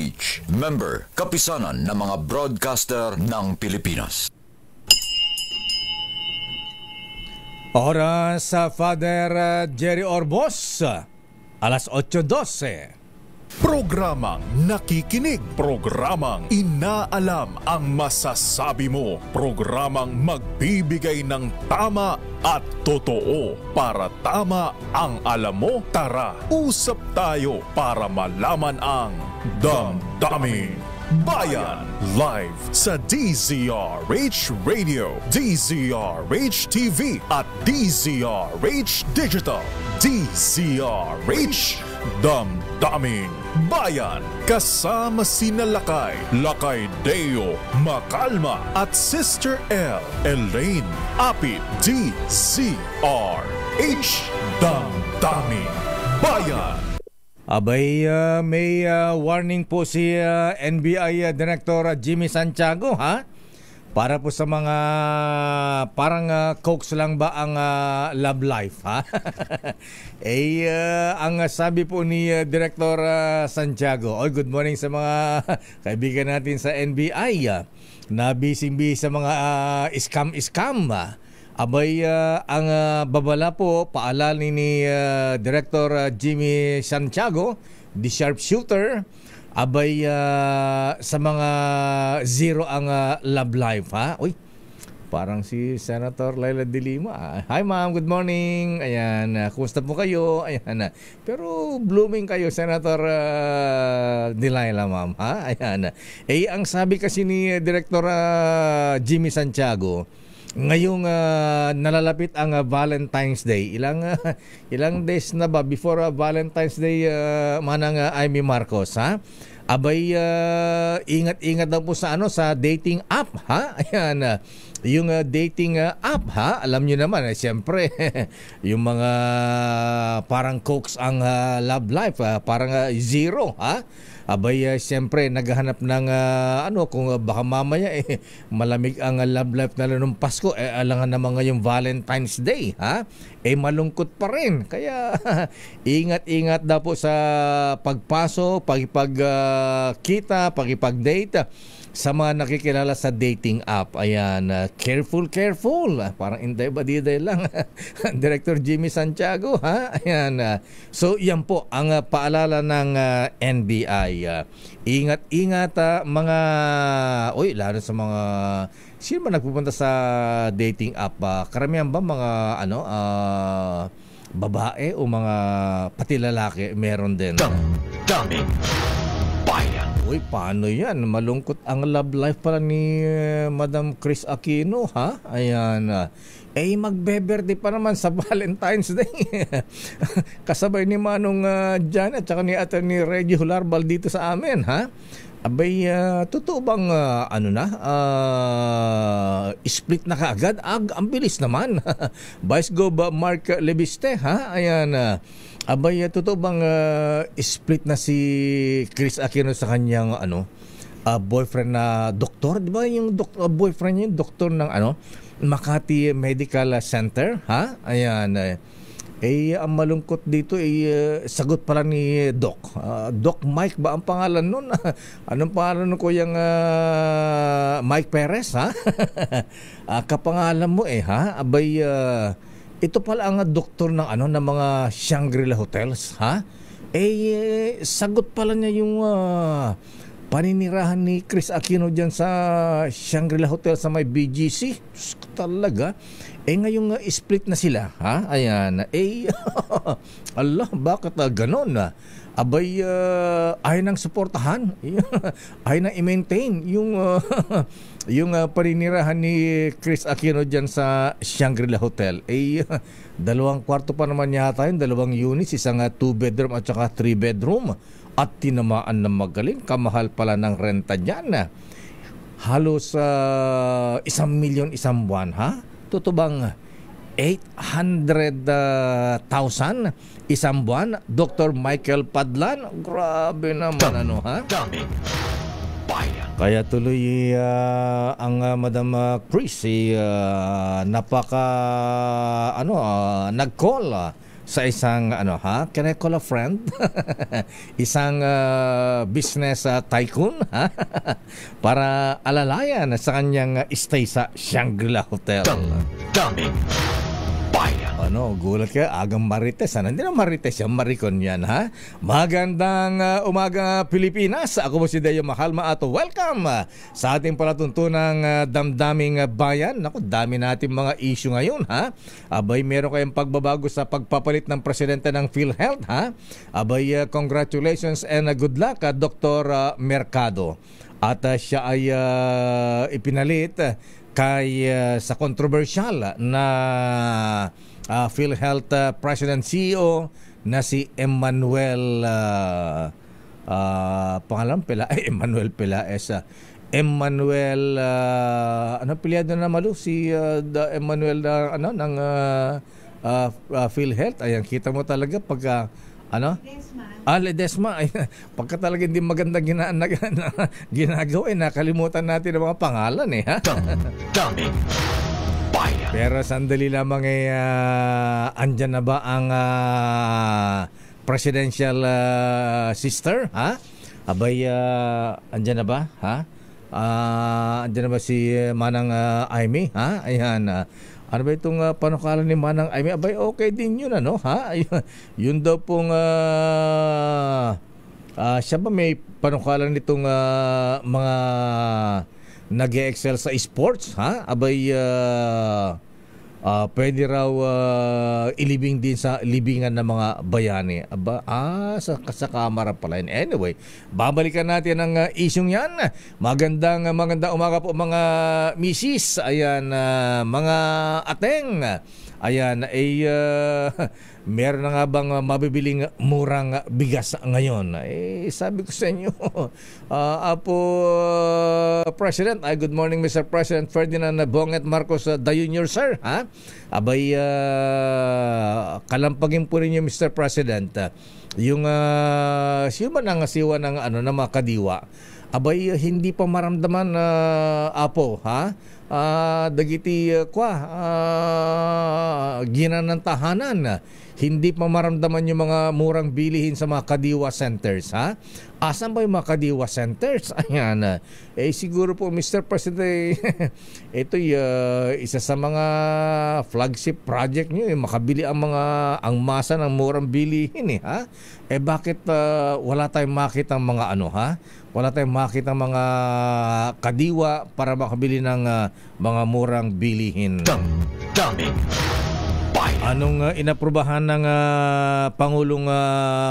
Each member, kapisanan ng mga broadcaster ng Pilipinas. Oras sa Father Jerry Orbos, alas 8:12. Programang nakikinig, programang inaalam ang masasabi mo, programang magbibigay ng tama at totoo para tama ang alam mo. Tara, usap tayo para malaman ang Damdaming Bayan. Live sa DZRH Radio, DZRH TV at DZRH Digital. DZRH Damdaming Bayan. Kasama sina Lakay Deo Macalma at Sister L. Elaine Apit. DZRH Damdaming Bayan. Abay, may warning po si NBI Director Jimmy Santiago, ha? Para po sa mga parang cokes lang ba ang love life, ha? Ang sabi po ni Director Santiago, good morning sa mga kaibigan natin sa NBI, na busy sa mga scam. Abay, ang babala po, paalala ni Director Jimmy Santiago, the sharpshooter, abay, sa mga zero ang love life, ha? Uy, parang si Senator Laila de Lima. Hi ma'am, good morning. Ayan, kumusta po kayo? Ayan, pero blooming kayo, Senator Delilah, ma'am, ha? Ayan, ang sabi kasi ni Director Jimmy Santiago, ngayong nalalapit ang Valentine's Day. Ilang days na ba before Valentine's Day, manang Amy Marcos, ha? Abay, ingat-ingat daw po sa sa dating app, ha? Ayan, yung dating app, ha? Alam niyo naman, siyempre, yung mga parang cokes ang love life, parang zero, ha? Abay, siyempre, naghahanap ng kung baka mamaya malamig ang love life na nung Pasko, alangan naman ngayong Valentine's Day, ha? Malungkot pa rin. Kaya ingat-ingat daw po sa pagpaso, pagpagkita, pagipag-date sa mga nakikilala sa dating app. Ayan, careful. Parang inday-badiday lang. Director Jimmy Santiago, ha? Ayan. So, yan po ang paalala ng NBI. Ingat-ingat mga, lalo sa mga, sino ba nagpupunta sa dating app? Karamihan ba mga, babae o mga pati lalaki, meron din. Damdaming Bayan. Uy, paano yan? Malungkot ang love life pala ni Madam Chris Aquino, ha? Ayan. Magbe-birthday pa naman sa Valentine's Day. Kasabay ni Manong Jan at saka ni Atty. Reggie Hularbal dito sa amin, ha? Abay, totoo bang split na kaagad? Ang bilis naman. Vice Gov Mark Leviste, ha? Ayan. Abay, totoo bang split na si Chris Aquino sa kanyang boyfriend na doktor? Di ba yung boyfriend niya, yung doktor ng Makati Medical Center, ha? Ayan. Ang malungkot dito sagot pala ni Doc. Doc Mike ba ang pangalan nun? Anong pangalan nun, kuyang Mike Perez, ha? Kapangalan mo ha? Abay, ito pala ang doktor ng ng mga Shangri-La Hotels, ha? Sagot pala niya yung paninirahan ni Chris Aquino dyan sa Shangri-La Hotel sa may BGC. Talaga. Ngayong split na sila, ha? Ayan. Allah, bakit ganon? Abay, ayaw nang suportahan. Ayaw nang i-maintain yung paninirahan ni Chris Aquino dyan sa Shangri-La Hotel. 2 kwarto pa naman yata yun, 2 units, isang 2-bedroom at saka 3-bedroom. At tinamaan na magaling, kamahal pala ng renta dyan. Halos 1 milyon isang buwan, ha? Totoo bang 800,000 isang buwan? Dr. Michael Padlan, grabe naman, ha? Damdaming Bayan. Kaya tuloy ang Madam Chris nagcall sa isang can I call a friend? Isang business tycoon para alalayan sa kanyang stay sa Shangri-La Hotel. Damdamin Bayan. Gulat ka, agang Marites. Hindi na Marites yan, Maricon yan, ha? Magandang umaga, Pilipinas. Ako po si Deo Makalma at welcome sa ating palatuntunang damdaming bayan. Naku, dami natin mga issue ngayon, ha? Abay, meron kayong pagbabago sa pagpapalit ng presidente ng PhilHealth, ha? Abay, congratulations and good luck, Dr. Mercado. At siya ay ipinalit kay sa controversial na PhilHealth President CEO na si Emmanuel Emmanuel Pelaez. Emmanuel ano pilyado na malu si Emmanuel ng PhilHealth. Ayan, kita mo talaga pagka Ledesma. Pagka talaga hindi maganda ginagawa, nakalimutan natin ang mga pangalan ha. Damdamin Bayan. Pero sandali lamang andyan na ba ang presidential sister, ha? Abay, andyan na ba, ha? Andyan na ba si Manang Aimee, ha? Ayan, ano ba itong panukalan ni Manang Aimee? Abay, okay din yun, ha? Yun daw pong siya ba may panukalan nitong mga nag-excel sa sports, ha? Abay, pwede raw ilibing din sa libingan ng mga bayani. Aba, sa kamera pala yun. Anyway, babalikan natin ang isyong yan. Magandang umaga po mga misis. Ayan, mga ateng. Ayan, meron na nga bang mabibiling murang bigas ngayon? Sabi ko sa inyo, President, good morning Mr. President Ferdinand Bonget Marcos Jr. Sir, ha? Abay, kalampagin po rin yung Mr. President, yung siya ang siwa ng ng mga kadiwa. Abay, hindi pa maramdaman ha? Dagiti ginan ng tahanan, hindi pa maramdaman yung mga murang bilihin sa mga kadiwa centers, ha? Asan ba yung mga kadiwa centers? Ayan, siguro po Mr. President, ito isa sa mga flagship project nyo, makabili ang masa ng murang bilihin, ha? Bakit wala tayong makita ng mga ha? Wala tayong makita ng mga kadiwa para makabili ng mga murang bilihin. Damdamin Bayan. Anong inaprubahan ng Pangulong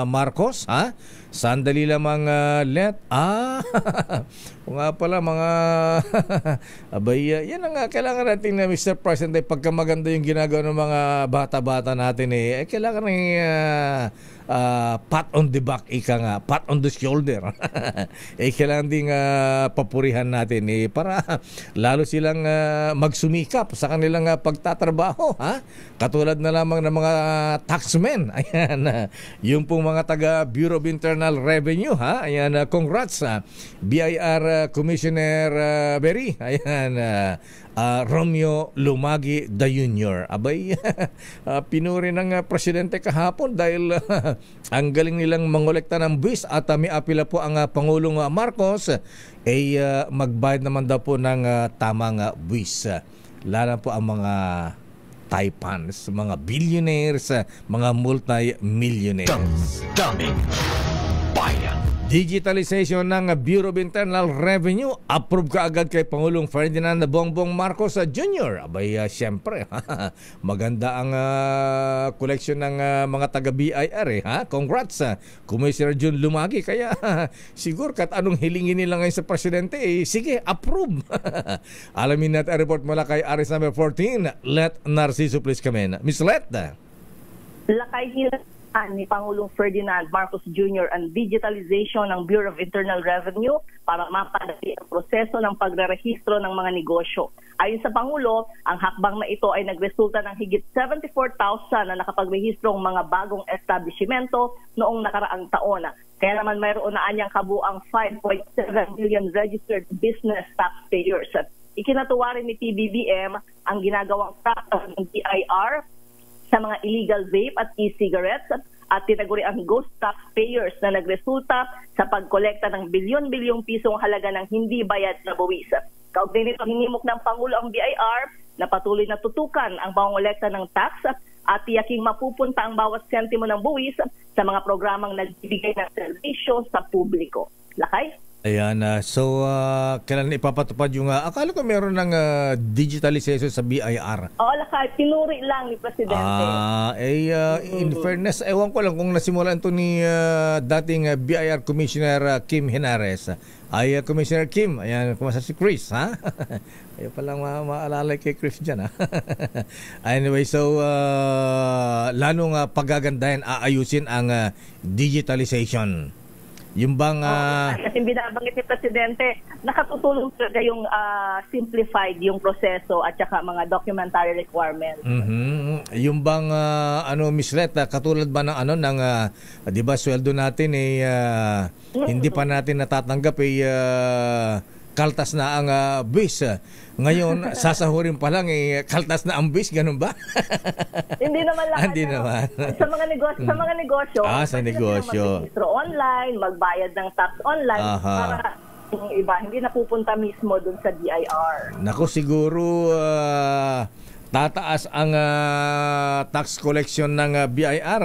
Marcos, ha? Sandali lamang o nga pala mga abay, yan ang kailangan natin na Mr. President, pagka maganda yung ginagawa ng mga bata-bata natin kailangan ng pat on the back, pat on the shoulder. Kailangan ding papurihan natin para lalo silang magsumikap sa kanilang pagtatrabaho, ha? Katulad na lamang ng mga taxmen. Ayan, yung pong mga taga Bureau of Internal Revenue, ha? Ayan, congrats BIR Commissioner Berry. Ayan, Romeo Lumagi Jr. Abay, pinuri ng presidente kahapon dahil ang galing nilang mangolekta ng buwis at may apila po ang Pangulong Marcos magbayad naman daw po ng tamang buwis. Lalo po ang mga taipans, mga billionaires, mga multi-millionaires. Damdamin Bayan. Digitalization ng Bureau of Internal Revenue, approve kaagad kay Pangulong Ferdinand Bongbong Marcos Jr. Abay, siyempre, maganda ang collection ng mga taga-BIR, ha? Congrats, Commissioner Jun Lumagi. Kaya siguro kat anong hilingin nila ngayon sa presidente, sige, approve. Alamin natin ang report mula kay Aris number 14, Let Narciso, please come in. Miss Let. Lakay ni Pangulong Ferdinand Marcos Jr. ang digitalization ng Bureau of Internal Revenue para mapadali ang proseso ng pagrerehistro ng mga negosyo. Ayon sa Pangulo, ang hakbang na ito ay nagresulta ng higit 74,000 na nakapagrehistrong mga bagong establishmento noong nakaraang taon. Kaya naman mayroon na anyang kabuang 5.7 million registered business taxpayers. Ikinatuwa rin ni PBBM ang ginagawang practice ng BIR sa mga illegal vape at e-cigarettes at tinaguri ang ghost taxpayers na nagresulta sa pagkolekta ng bilyon-bilyong pisong halaga ng hindi bayad na buwis. Kaugnay nito, hinimok ng Pangulo ang BIR na patuloy na tutukan ang pangolekta ng tax at tiyaking mapupunta ang bawat sentimo ng buwis sa mga programang nagbibigay ng serbisyo sa publiko. Lakay? Ayan, kailan ipapatupad yung, akala ko meron ng digitalization sa BIR. Oo, Lakay, pinuri lang ni Presidente. In fairness, ewan ko lang kung nasimulan ito ni dating BIR Commissioner Kim Henares. Commissioner Kim, ayan, kumasa si Chris, ha? Ayaw palang maalala kay Chris dyan, ha? Anyway, so, lalong pagagandahin, aayusin ang digitalization. Yung bang... kasi binabanggit ni Presidente, nakatutulong talaga yung simplified yung proseso at saka mga documentary requirements. Yung bang, Miss Let, katulad ba ng di ba, sweldo natin hindi pa natin natatanggap kaltas na ang buwis. Ngayon, sasahurin pa lang kaltas na ang buwis, ganun ba? Hindi naman lang. Hindi naman. Sa mga negosyo. Sa negosyo. Mag-registro online, magbayad ng tax online para yung iba hindi napupunta mismo dun sa BIR. Naku, siguro tataas ang tax collection ng BIR.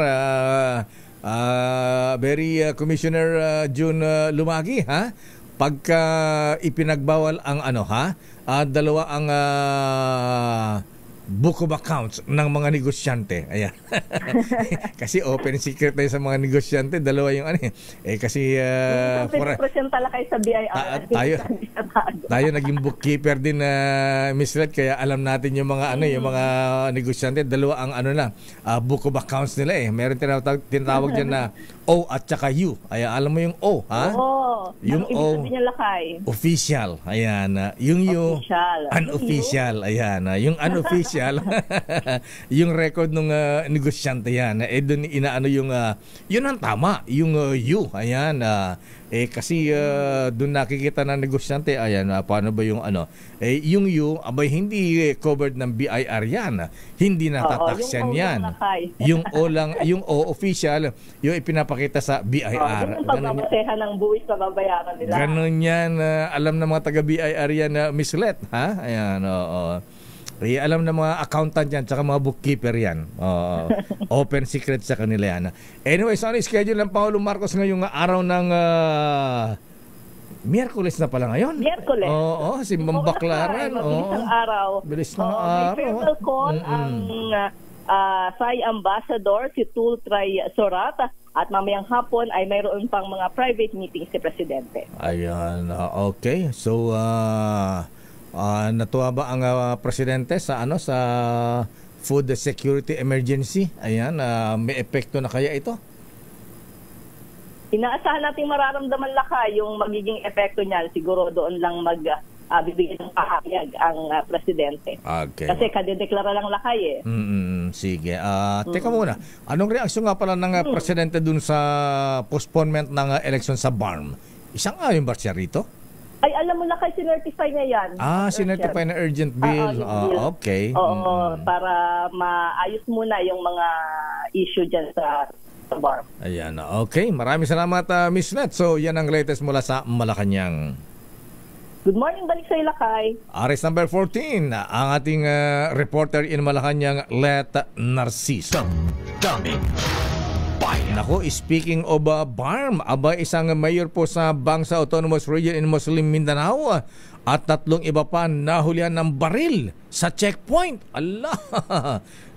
Commissioner June Lumagi, ha? Pagka ipinagbawal ang dalawa ang book of accounts ng mga negosyante. Ayan. Kasi open secret tayo sa mga negosyante, dalawa yung kasi presenta lang kayo sa BIR. Tayo naging bookkeeper din Miss Red, kaya alam natin yung mga yung mga negosyante, dalawa ang book of accounts nila Meron tinatawag diyan na O at saka U. Ayan, alam mo yung O, ha? Oo. Yung O, official. Ayan. Yung U, unofficial. Ayan. Yung unofficial, yung record ng negosyante yan. Doon inaano yung, yun ang tama. Yung U. Ayan. Kasi doon nakikita ng negosyante, ayan, paano ba yung yung U, abay hindi covered ng BIR yan. Hindi natataksyan yan. Yung O lang, yung O official, yung ipinapakita sa BIR. Yung pagbabasehan ng buwis na babayaran nila. Ganun yan. Alam ng mga taga-BIR yan na Miss Let, ha? Ayan, oo. Alam na mga accountant yan tsaka mga bookkeeper yan. Open secret sa kanila yan. Anyway, so schedule ng Pangulong Marcos ngayong araw ng Miyerkules na pala ngayon. Miyerkules. Oo, simbang baklaran. Mabilis ng araw. Bilis ng araw. May farewell call ang Thai Ambassador si Tultray Sorata at mamayang hapon ay mayroon pang mga private meetings si Presidente. Ayan, okay. So, natuwa ba ang presidente sa sa food security emergency? Ayan, may epekto na kaya ito? Inaasahan natin mararamdaman Lakay yung magiging epekto niyan. Siguro doon lang bibigyan ng pahayag ang presidente. Okay. Kasi kadedeklara lang Lakay Sige. Teka muna. Anong reaksyon nga pala ng presidente dun sa postponement ng election sa BARM? Isang ayon ba siya rito? Ay, alam mo na sinertify niya yan. Sinertify na urgent bill. Okay. Oo, para maayos muna yung mga issue dyan sa BARM. Ayan, okay. Maraming salamat, Miss Net. So, yan ang latest mula sa Malacanang. Good morning, balik sa Lakay. Arrest number 14, ang ating reporter in Malacanang, Let Narciso. Damdamin Bayan. Nako, speaking of BARM, isang mayor po sa Bangsa Autonomous Region in Muslim Mindanao at 3 iba pa nahulihan ng baril sa checkpoint. Allah!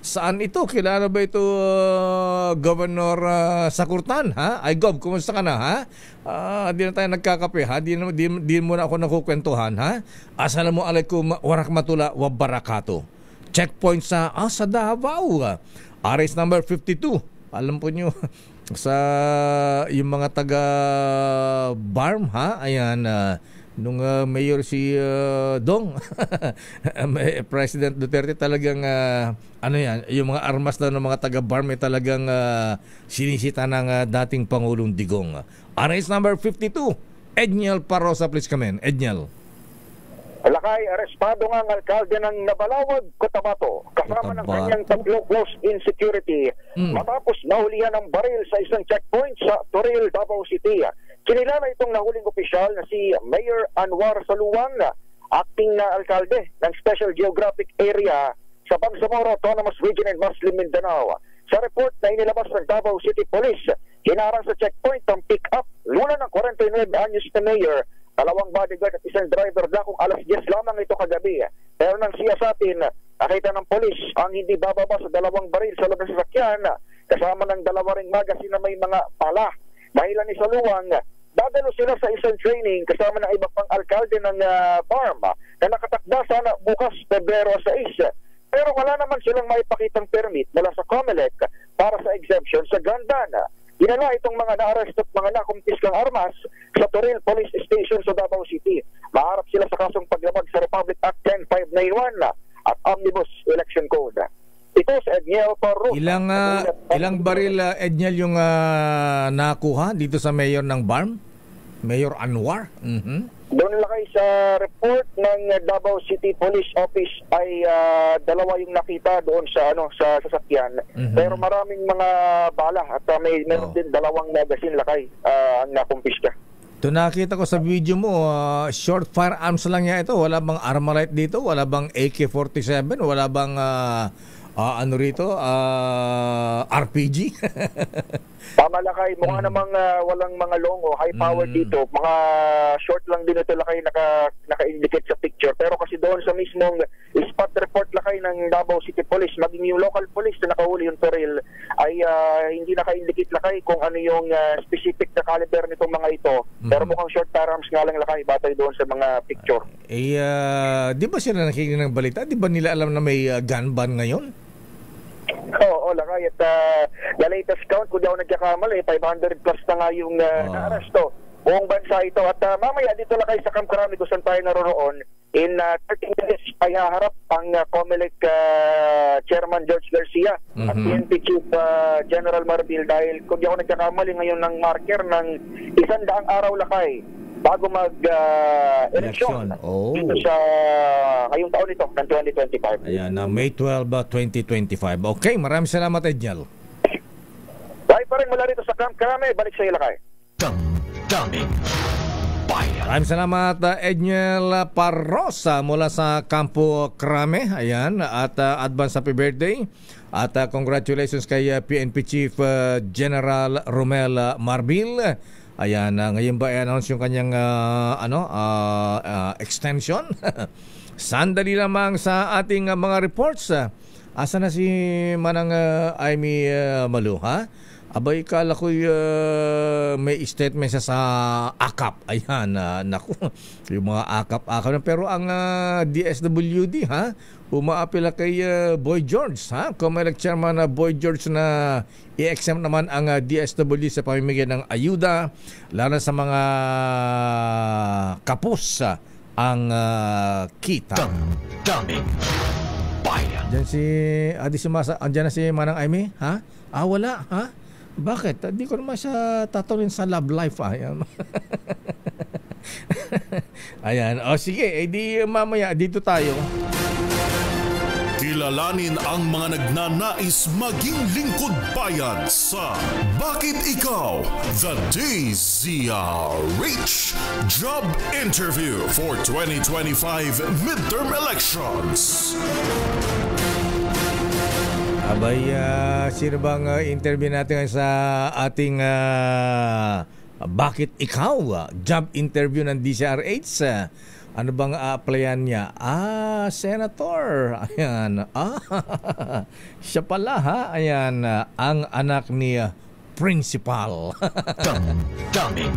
Saan ito? Kilala ba ito, Governor Sakurtan? Ha? Ay, Gov, kumusta ka na? Ha? Di na tayo nagkakape, ha? Di mo na ako nakukwentuhan, ha? Assalamualaikum warahmatullahi wabarakatuh. Checkpoint sa Davao. Arrest number 52. Alam po nyo, sa yung mga taga BARM, ha? Ayan, nung mayor si Dong, President Duterte talagang, yung mga armas daw ng mga taga BARM ay talagang sinisita ng dating Pangulong Digong. Arrest number 52, Edniel Parosa, please come in. Edniel. Lakay, arestado nga ang alkalde ng Nabalawag, Cotabato, kasama ng kanyang tatlo close-in security matapos nahulihan ng baril sa isang checkpoint sa Toril, Davao City. Kinilala itong nahuling opisyal na si Mayor Anwar Saluang, acting na alkalde ng Special Geographic Area sa Bangsamoro Autonomous Region in Muslim Mindanao. Sa report na inilabas ng Davao City Police, hinarang sa checkpoint ang pick-up luna ng 49 anyos na mayor, 2 bodyguard at isang driver kung alas 10 lamang ito kagabi. Pero nang siya sa atin, nakita ng polis ang hindi bababa sa 2 baril sa loob ng sasakyan, kasama ng 2 ring magazine na may mga pala. Dahilan ni Saluang, dadalo sila sa isang training kasama ng iba pang alkalde ng farm na nakatakda sana bukas Pebrero 6. Pero wala naman silang maipakitang permit mula sa COMELEC para sa exemption sa gun ban. Dinala itong mga na-arrest at mga nakumpiskang armas sa Toril Police Station sa Davao City. Maharap sila sa kasong paglabag sa Republic Act 10591 at Omnibus Election Code. Ito sa Edniel Parro. Ilang baril, Edniel, yung nakuha dito sa mayor ng BARM? Mayor Anwar? Doon lakay sa report ng Davao City Police Office ay 2 yung nakita doon sa sa sasakyan. Pero maraming mga bala at meron din 2 magazine lakay ang nakumpiska. Ito nakita ko sa video mo, short firearms lang niya ito. Wala bang Armalite dito? Wala bang AK-47? Wala bang RPG? Tama lakay, mukha namang walang mga long o high power dito. Mga short lang din ito lakay naka-indicate sa picture. Pero kasi doon sa mismong spot report lakay ng Davao City Police, maging yung local police na nakahuli yung Toril, ay hindi naka-indicate lakay kung ano yung specific na caliber nitong mga ito. Pero mukhang short firearms nga lang lakay batay doon sa mga picture. Di ba sila nakikinig ng balita? Di ba nila alam na may gun ban ngayon? Oo, lakay. At the latest count, kung di ako nagkakamali, 500 plus na nga yung na-aresto. Buong bansa ito. At mamaya dito lakay sa Camp Crame kung saan tayo naroon. In 30 minutes ay haharap ang COMELEC Chairman George Garcia at PNP Chief General Marbil dahil kung di ako nagkakamali ngayon ng marker ng 100 araw lakay bago mag-eleksyon dito sa ngayong taon ito ng 2025. Ayan, May 12, 2025. Okay, maraming salamat, Edniel. Bye pa rin mula rito sa Camp Crame. Balik sa Ilakay. Damdamin Bayan. Maraming salamat, Edniel Parrosa mula sa Campo Crame. Ayan, at advance happy birthday. At congratulations kay PNP Chief General Romel Marbil. Ayan, ngayon ba i-announce yung kanyang extension? Sandali lamang sa ating mga reports. Asa na si Manang Amy Malu, ha? Abay, kala ko may statement siya sa AKAP. Ayan, naku, yung mga AKAP. Pero ang DSWD, ha? Umaapila kay Boy George, ha? COMELEC Chairman Boy George na i-exempt naman ang DSWD sa pamimigay ng ayuda, lalo sa mga kapos ang kita. Damdamin Bayan. Andiyan na si Manang Amy, ha? Wala, ha? Bakit? Di ko naman siya tatuloy sa love life, Ayan. Ayan. Sige, di mamaya dito tayo. Kilalanin ang mga nagnanais maging lingkod bayan sa Bakit Ikaw? The DZRH Job Interview for 2025 Midterm Elections. Abay, sino bang interview natin sa ating Bakit Ikaw? Job interview ng DZRH. Ano bang applyan niya? Senator. Ayan. Siya pala, ha? Ayan, ang anak ni Principal. Damdamin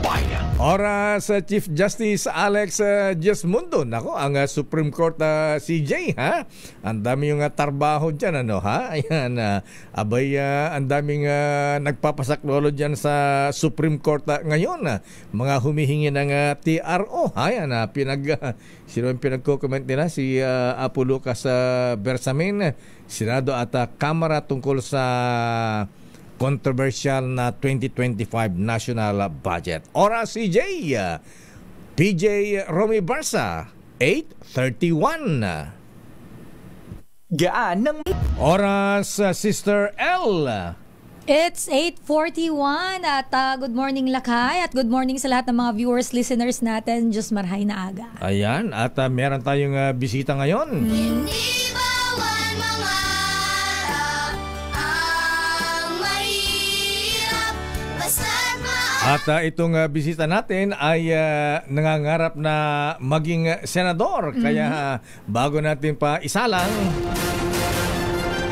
Bayan. Oras, Chief Justice Alex Jesmundo. Nako, ang Supreme Court CJ, ha? Ang dami yung tarbaho dyan, ha? Ayan, abay, ang daming nagpapasaklolo dyan sa Supreme Court ngayon. Mga humihingi ng TRO, ha? Ayan, sino yung pinagko-comment nila? Si Apo Lucas Bersamin, Senado at Kamara tungkol sa controversial na 2025 national budget. Oras, CJ, PJ Romy Barsa, 8:31. Gaan ng Oras, Sister L. It's 8:41 at good morning Lakay at good morning sa lahat ng mga viewers, listeners natin. Diyos marhay na aga. Ayan, at meron tayong bisita ngayon. Hindi bawal mangarap ang mahirap basta't At itong bisita natin ay nangangarap na maging senador. Kaya bago natin pa isalang,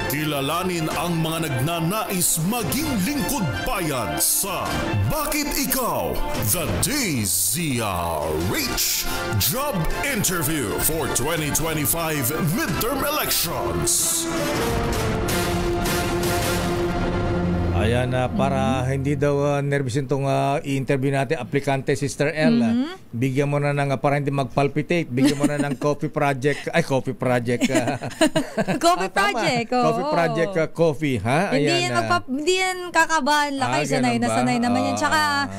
Kilalanin ang mga nagnanais maging lingkod bayan sa Bakit Ikaw? The DZRH Job Interview for 2025 Midterm Elections. ayan, para hindi daw nervous itong i-interview natin, aplikante, Sister L. Bigyan mo na ng, para hindi mag-palpitate, bigyan mo na ng coffee project. Coffee project, Coffee project, coffee, ha? Ayan, hindi yan kakabahan, Lakay. Sanay naman yan. Tsaka,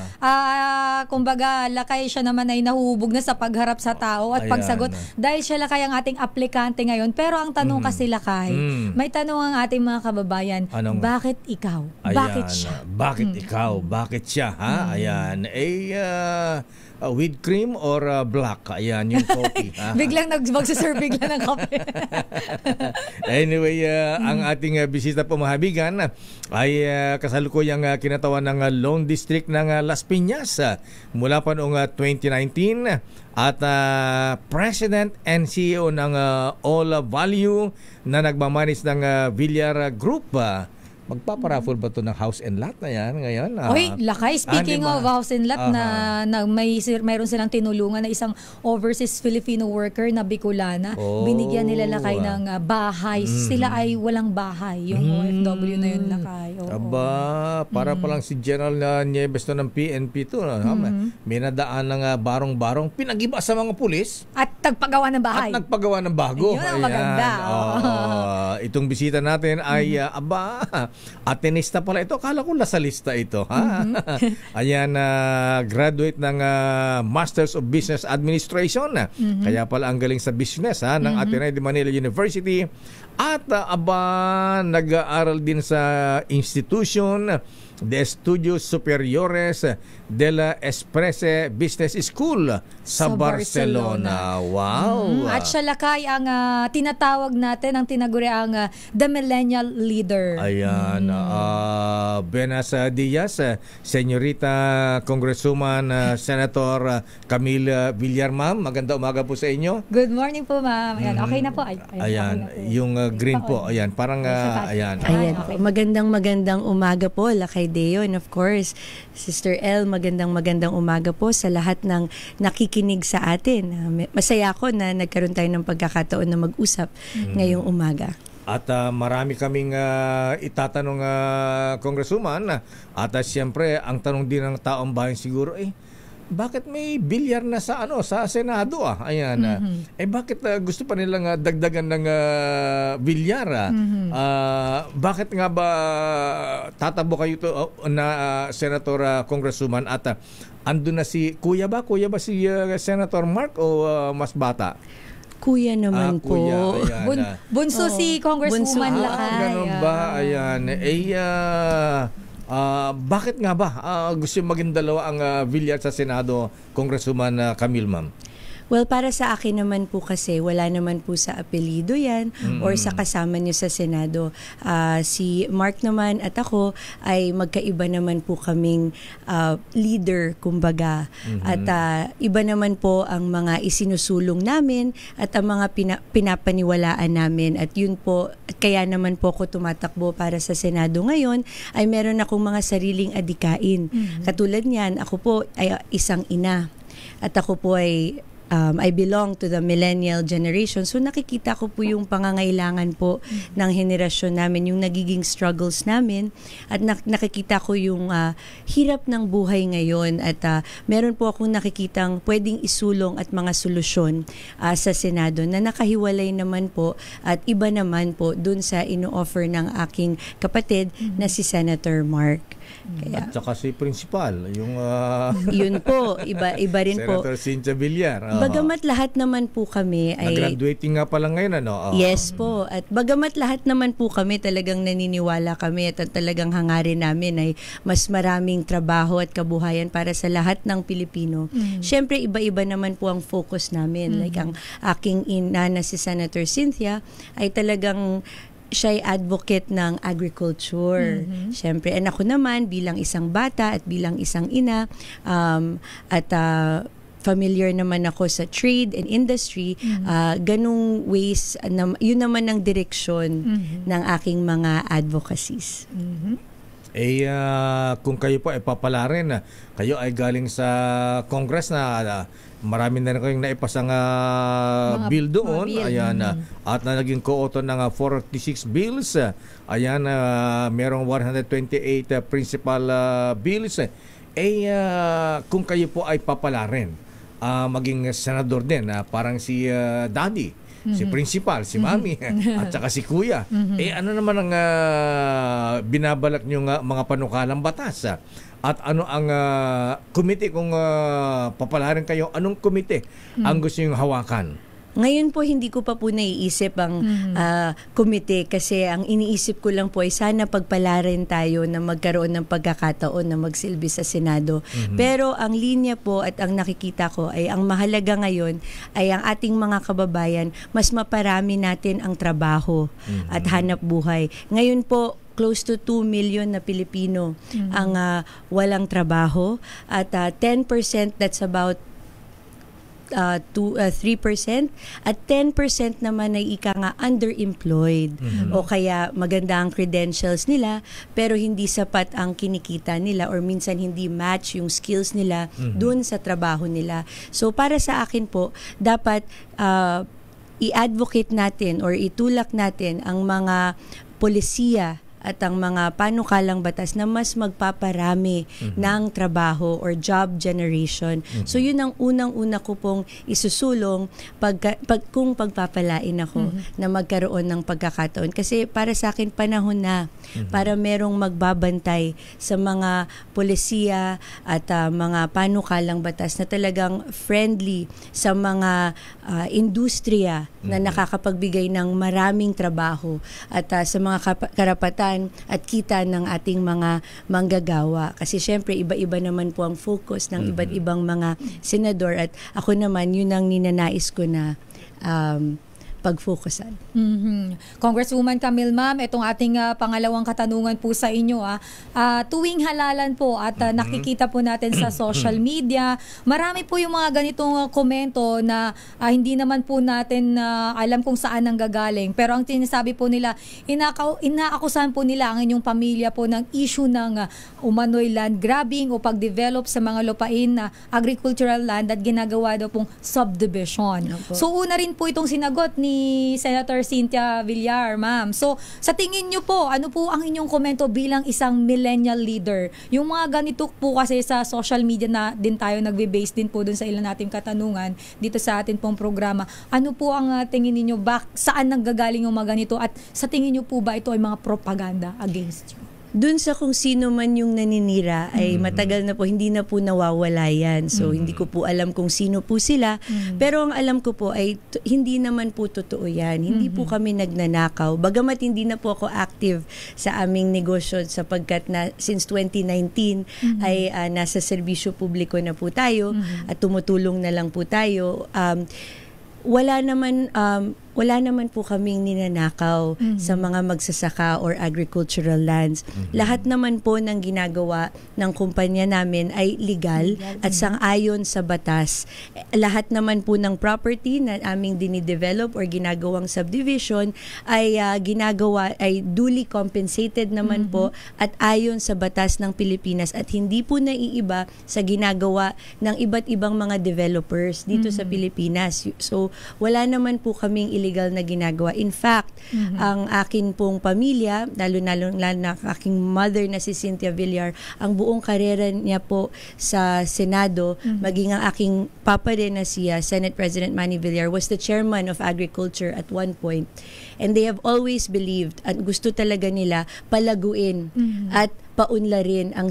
kumbaga, Lakay siya naman ay nahuhubog na sa pagharap sa tao at pagsagot. Dahil siya, Lakay, ang ating aplikante ngayon. Pero ang tanong kasi, Lakay, may tanong ang ating mga kababayan, bakit ikaw? Ayan, bakit siya? Bakit ikaw? Bakit siya? Ha? Ayan. With cream or black? Ayan, yung coffee. Biglang magsaserve bigla ng kape. Anyway, ang ating bisita po, mahabigan, ay kasalukuyang kinatawan ng Lone District ng Las Piñas mula pa noong 2019 at President and CEO ng All Value na nagmamanis ng Villar Group. Magpaparaffle ba ito ng house and lot na yan ngayon? Oy, Lakay, speaking of house and lot, na mayroon silang tinulungan na isang overseas Filipino worker na Bicolana. Binigyan nila, Lakay, ng bahay. Sila ay walang bahay. Yung OFW na yun, Lakay. Aba, para palang si General Nieves to ng PNP to. May nadaan ng barong-barong, pinag-iba sa mga pulis. At nagpagawa ng bahay. At nagpagawa ng bago. Yun ang maganda. Itong bisita natin ay, Atenista pala ito. Akala ko lasalista ito. Ha? Ayan, graduate ng Masters of Business Administration. Kaya pala ang galing sa business ng Ateneo de Manila University. At nag-aaral din sa institution de Estudios Superiores de la Express Business School sa Barcelona. Wow! At siya, Lakay, ang tinatawag natin, ang tinaguri ang the millennial leader. Ayan. Buenas Dias, Senyorita Congresswoman Senator Camille Villar, ma'am. Maganda umaga po sa inyo. Good morning po, ma'am. Ayan, okay na po. Ayan, yung green po. Ayan, parang ayan. Okay. Magandang umaga po, Lakay Deo, and of course, Sister L, magandang umaga po sa lahat ng nakikinig sa atin. Masaya ako na nagkaroon tayo ng pagkakataon na mag-usap ngayong umaga. At marami kaming itatanong, Congresswoman. At siyempre, ang tanong din ng taong bayan siguro, bakit may bilyar na sa sa Senado? Ayan. Bakit gusto pa nilang dagdagan ng bilyar? Bakit nga ba tatabo kayo to na Senator, Congresswoman, at andun na si Kuya ba si Senator Mark o mas bata? Kuya naman po. Kuya, bunso si Congresswoman Lakay. Ganun ba? Ayan. Bakit nga ba gusto maging dalawa ang Villar sa Senado, Congresswoman Camille, ma'am? Well, para sa akin naman po kasi, wala naman po sa apelido yan or sa kasama nyo sa Senado. Si Mark naman at ako ay magkaiba naman po kaming leader, kumbaga. At iba naman po ang mga isinusulong namin at ang mga pinapaniwalaan namin. At yun po, kaya naman po ako tumatakbo para sa Senado ngayon, ay meron akong mga sariling adikain. Katulad niyan, ako po ay isang ina. At ako po ay I belong to the millennial generation. So nakikita ko po yung pangangailangan po ng henerasyon namin, yung nagiging struggles namin, at nakikita ko yung hirap ng buhay ngayon, at meron po akong nakikitang pwedeng isulong at mga solusyon sa Senado na nakahiwalay naman po at iba naman po dun sa ino-offer ng aking kapatid na si Senator Mark. Kaya, At saka si principal, yung yun po, iba rin po. Senator Cynthia Villar. Bagamat lahat naman po kami ay... Nag-graduating nga pala ngayon, ano? Yes po. At bagamat lahat naman po kami talagang naniniwala kami at talagang hangarin namin ay mas maraming trabaho at kabuhayan para sa lahat ng Pilipino. Siyempre, iba-iba naman po ang focus namin. Like ang aking ina na si Senator Cynthia ay talagang siya ay advocate ng agriculture. Siyempre, and ako naman bilang isang bata at bilang isang ina familiar naman ako sa trade and industry, ganung ways, yun naman ang direksyon ng aking mga advocacies. Kung kayo po ay papalarin, kayo ay galing sa Congress na marami na rin kayong naipasang bill doon. Ayan, at na naging co-author ng 46 bills. Ayan, merong 128 principal bills. Kung kayo po ay papalarin, maging senador din, parang si Daddy, si principal, si Mami, at saka si Kuya. Ano naman ang binabalak nyo mga panukalang batas? At ano ang komite kung papalarin kayo? Anong komite ang gusto nyong hawakan? Ngayon po hindi ko pa po naiisip ang komite kasi ang iniisip ko lang po ay sana pagpalarin tayo na magkaroon ng pagkakataon na magsilbi sa Senado. Pero ang linya po at ang nakikita ko ay ang mahalaga ngayon ay ang ating mga kababayan mas maparami natin ang trabaho at hanap buhay. Ngayon po close to 2 million na Pilipino ang walang trabaho at 10% that's about 3% at 10% naman ay ika nga underemployed o kaya maganda ang credentials nila pero hindi sapat ang kinikita nila or minsan hindi match yung skills nila dun sa trabaho nila. So para sa akin po dapat i-advocate natin or itulak natin ang mga polisiya at ang mga panukalang batas na mas magpaparami ng trabaho or job generation. So yun ang unang-una ko pong isusulong kung pagpapalain ako na magkaroon ng pagkakataon. Kasi para sa akin panahon na para merong magbabantay sa mga polisiya at mga panukalang batas na talagang friendly sa mga industriya na nakakapagbigay ng maraming trabaho at sa mga karapatan at kita ng ating mga manggagawa. Kasi syempre iba-iba naman po ang focus ng iba't ibang mga senador at ako naman yun ang ninanais ko na pag-focusan. Congresswoman Camille, ma'am, itong ating pangalawang katanungan po sa inyo. Tuwing halalan po at nakikita po natin sa social media, marami po yung mga ganitong komento na hindi naman po natin alam kung saan ang gagaling. Pero ang sinasabi po nila, inaakusahan po nila ang inyong pamilya po ng issue ng umano'y land grabbing o pag-develop sa mga lupain na agricultural land at ginagawa daw pong subdivision. So una rin po itong sinagot ni Senator Cynthia Villar, ma'am. So, sa tingin nyo po, ano po ang inyong komento bilang isang millennial leader? Yung mga ganito po kasi sa social media na din tayo nagbe-base din po dun sa ilan nating katanungan dito sa atin pong programa. Ano po ang tingin niyo saan nanggagaling yung mga ganito at sa tingin nyo po ba ito ay mga propaganda against you? Dun sa kung sino man yung naninira ay matagal na po, hindi na po nawawala yan. So, hindi ko po alam kung sino po sila. Pero ang alam ko po ay hindi naman po totoo yan. Hindi po kami nagnanakaw. Bagamat hindi na po ako active sa aming negosyo sapagkat na since 2019 ay nasa serbisyo publiko na po tayo at tumutulong na lang po tayo. Wala naman po kaming ninanakaw sa mga magsasaka or agricultural lands. Lahat naman po ng ginagawa ng kumpanya namin ay legal at sang-ayon sa batas. Lahat naman po ng property na aming dinidevelop or ginagawang subdivision ay duly compensated naman po at ayon sa batas ng Pilipinas at hindi po naiiba sa ginagawa ng iba't ibang mga developers dito sa Pilipinas. So, wala naman po kaming illegal na ginagawa. In fact, ang akin pong pamilya, lalo na aking mother na si Cynthia Villar, ang buong karera niya po sa Senado, maging ang aking papa din na si Senate President Manny Villar was the chairman of agriculture at one point. And they have always believed at gusto talaga nila palaguin at mapaunlarin ang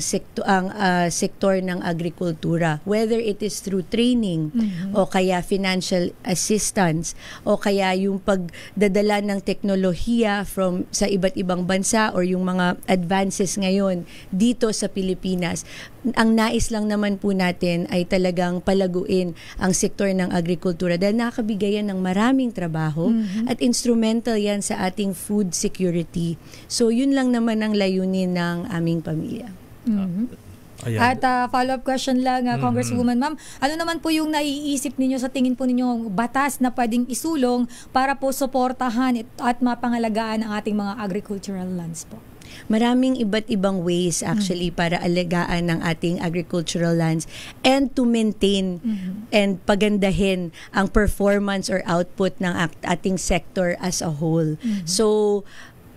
sektor ng agrikultura, whether it is through training o kaya financial assistance o kaya yung pagdadala ng teknolohiya sa iba't ibang bansa or yung mga advances ngayon dito sa Pilipinas. Ang nais lang naman po natin ay talagang palaguin ang sektor ng agrikultura dahil nakakabigay yan ng maraming trabaho at instrumental yan sa ating food security. So yun lang naman ang layunin ng aming pamilya. At follow-up question lang, Congresswoman, ma'am, ano naman po yung naiisip ninyo sa tingin po ninyo batas na pwedeng isulong para po suportahan at mapangalagaan ang ating mga agricultural lands po? Maraming iba't ibang ways actually para alagaan ng ating agricultural lands and to maintain and pagandahin ang performance or output ng ating sector as a whole. So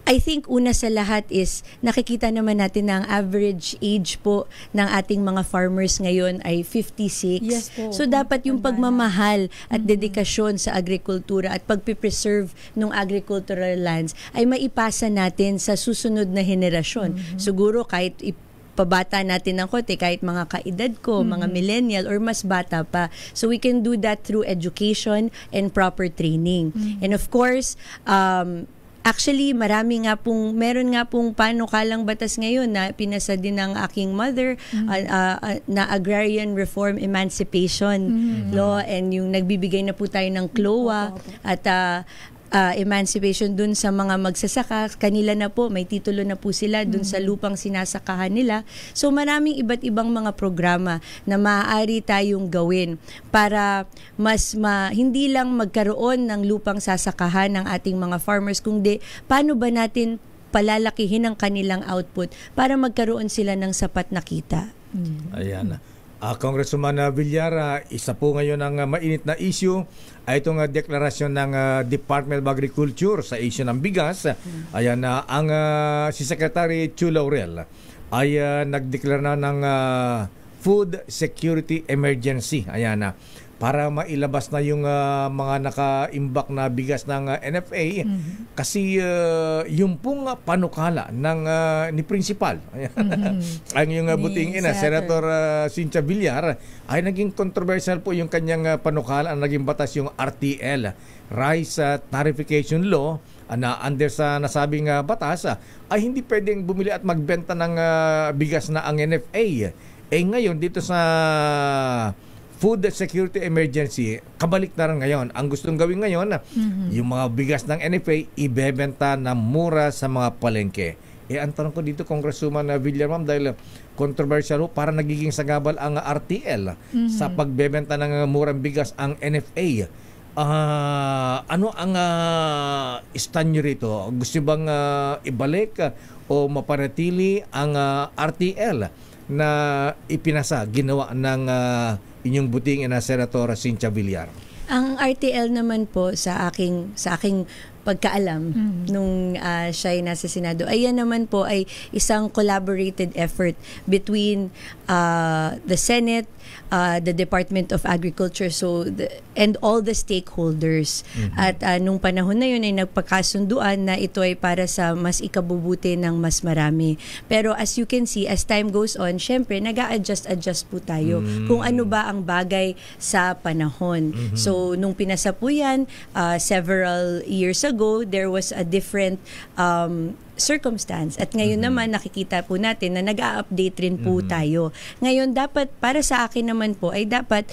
I think una sa lahat is nakikita naman natin na ang average age po ng ating mga farmers ngayon ay 56. Yes po. So dapat yung pagmamahal at dedikasyon sa agrikultura at pagpipreserve ng agricultural lands ay maipasa natin sa susunod na henerasyon. Siguro kahit pabata natin ng konti, kahit mga kaedad ko, mga millennial or mas bata pa. So we can do that through education and proper training. And of course, actually, meron nga pong panukalang batas ngayon na pinasa din ng aking mother na Agrarian Reform Emancipation Law, and yung nagbibigay na po tayo ng CLOA at emancipation dun sa mga magsasaka. Kanila na po, may titulo na po sila dun sa lupang sinasakahan nila. So maraming iba't ibang mga programa na maaari tayong gawin para hindi lang magkaroon ng lupang sasakahan ng ating mga farmers, kundi paano ba natin palalakihin ang kanilang output para magkaroon sila ng sapat na kita. Ayan. Congresswoman Villar, isa po ngayon ang mainit na issue ay itong deklarasyon ng Department of Agriculture sa issue ng bigas. Ayan, si Secretary Chu Laurel ay nagdeklara na ng Food Security Emergency. Ayan, para mailabas na yung mga nakaimbak na bigas ng NFA kasi yung pong panukala ng ni Principal ang yung buting ina Senator Cynthia Villar ay naging controversial po yung kanyang panukala. Ang naging batas yung RTL, Rice Tarification Law, na under sa nasabing batas ay hindi pwedeng bumili at magbenta ng bigas na ang NFA. Ngayon dito sa Food Security Emergency, kabalik na rin ngayon. Ang gustong gawin ngayon, yung mga bigas ng NFA, ibebenta na mura sa mga palengke. Ang tanong ko dito, Congresswoman Villar, ma'am, dahil controversial para nagiging sagabal ang RTL sa pagbebenta ng murang bigas ang NFA. Ano ang stand nyo rito? Gusto bang ibalik o mapanatili ang RTL na ipinasa, ginawa ng inyong buting na Senator Cynthia Villar? Ang RTL naman po sa aking pagkaalam nung siya ay nasa Senado, ayan naman po ay isang collaborated effort between the Senate, the Department of Agriculture, and all the stakeholders. At nung panahon na yun ay nagpakasunduan na ito ay para sa mas ikabubuti ng mas marami. Pero as you can see, as time goes on, syempre nag-a-adjust po tayo kung ano ba ang bagay sa panahon. So nung pinasa po yan, several years ago, there was a different circumstance. At ngayon naman nakikita po natin na nag-a-update rin po tayo. Ngayon dapat, para sa akin naman po, ay dapat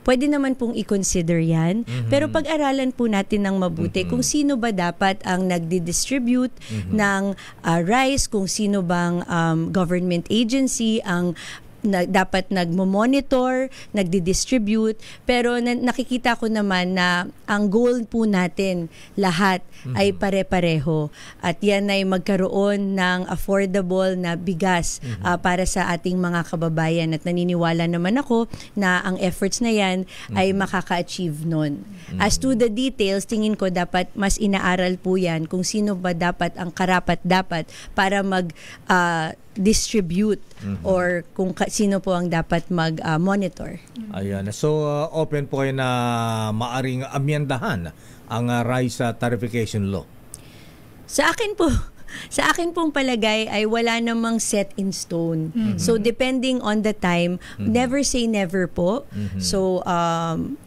pwede naman pong i-consider yan. Pero pag-aralan po natin ng mabuti kung sino ba dapat ang nagdi-distribute ng rice, kung sino bang government agency ang dapat nagmo-monitor, nagdi-distribute. Pero nakikita ko naman na ang goal po natin lahat ay pare-pareho. At yan ay magkaroon ng affordable na bigas para sa ating mga kababayan. At naniniwala naman ako na ang efforts na yan ay makaka-achieve nun. As to the details, tingin ko dapat mas inaaral po yan kung sino ba dapat ang karapat-dapat para distribute or kung sino po ang dapat mag-monitor. Ayan. So, open po kayo na maaring amyendahan ang Rice Tarification Law? Sa akin po, sa akin pong palagay ay wala namang set in stone. So depending on the time, never say never po. So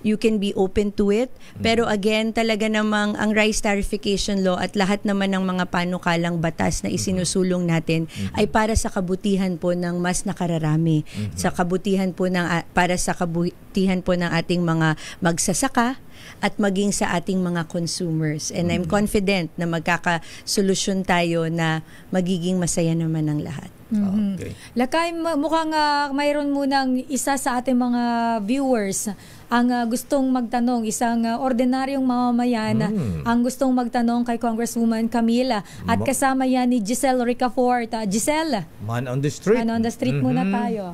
you can be open to it. Pero again, talaga namang ang rice tarification law at lahat naman ng mga panukalang batas na isinusulong natin ay para sa kabutihan po ng mas nakararami. Sa kabutihan po para sa kabutihan po ng ating mga magsasaka at maging sa ating mga consumers. And I'm confident na magkakasolusyon tayo na magiging masaya naman ang lahat. Okay. Lakay, mukhang mayroon munang isa sa ating mga viewers ang gustong magtanong, isang ordinaryong mamamayan ang gustong magtanong kay Congresswoman Camila at kasama yan ni Giselle Ricafort. Giselle, Man on the street. Man on the street muna tayo.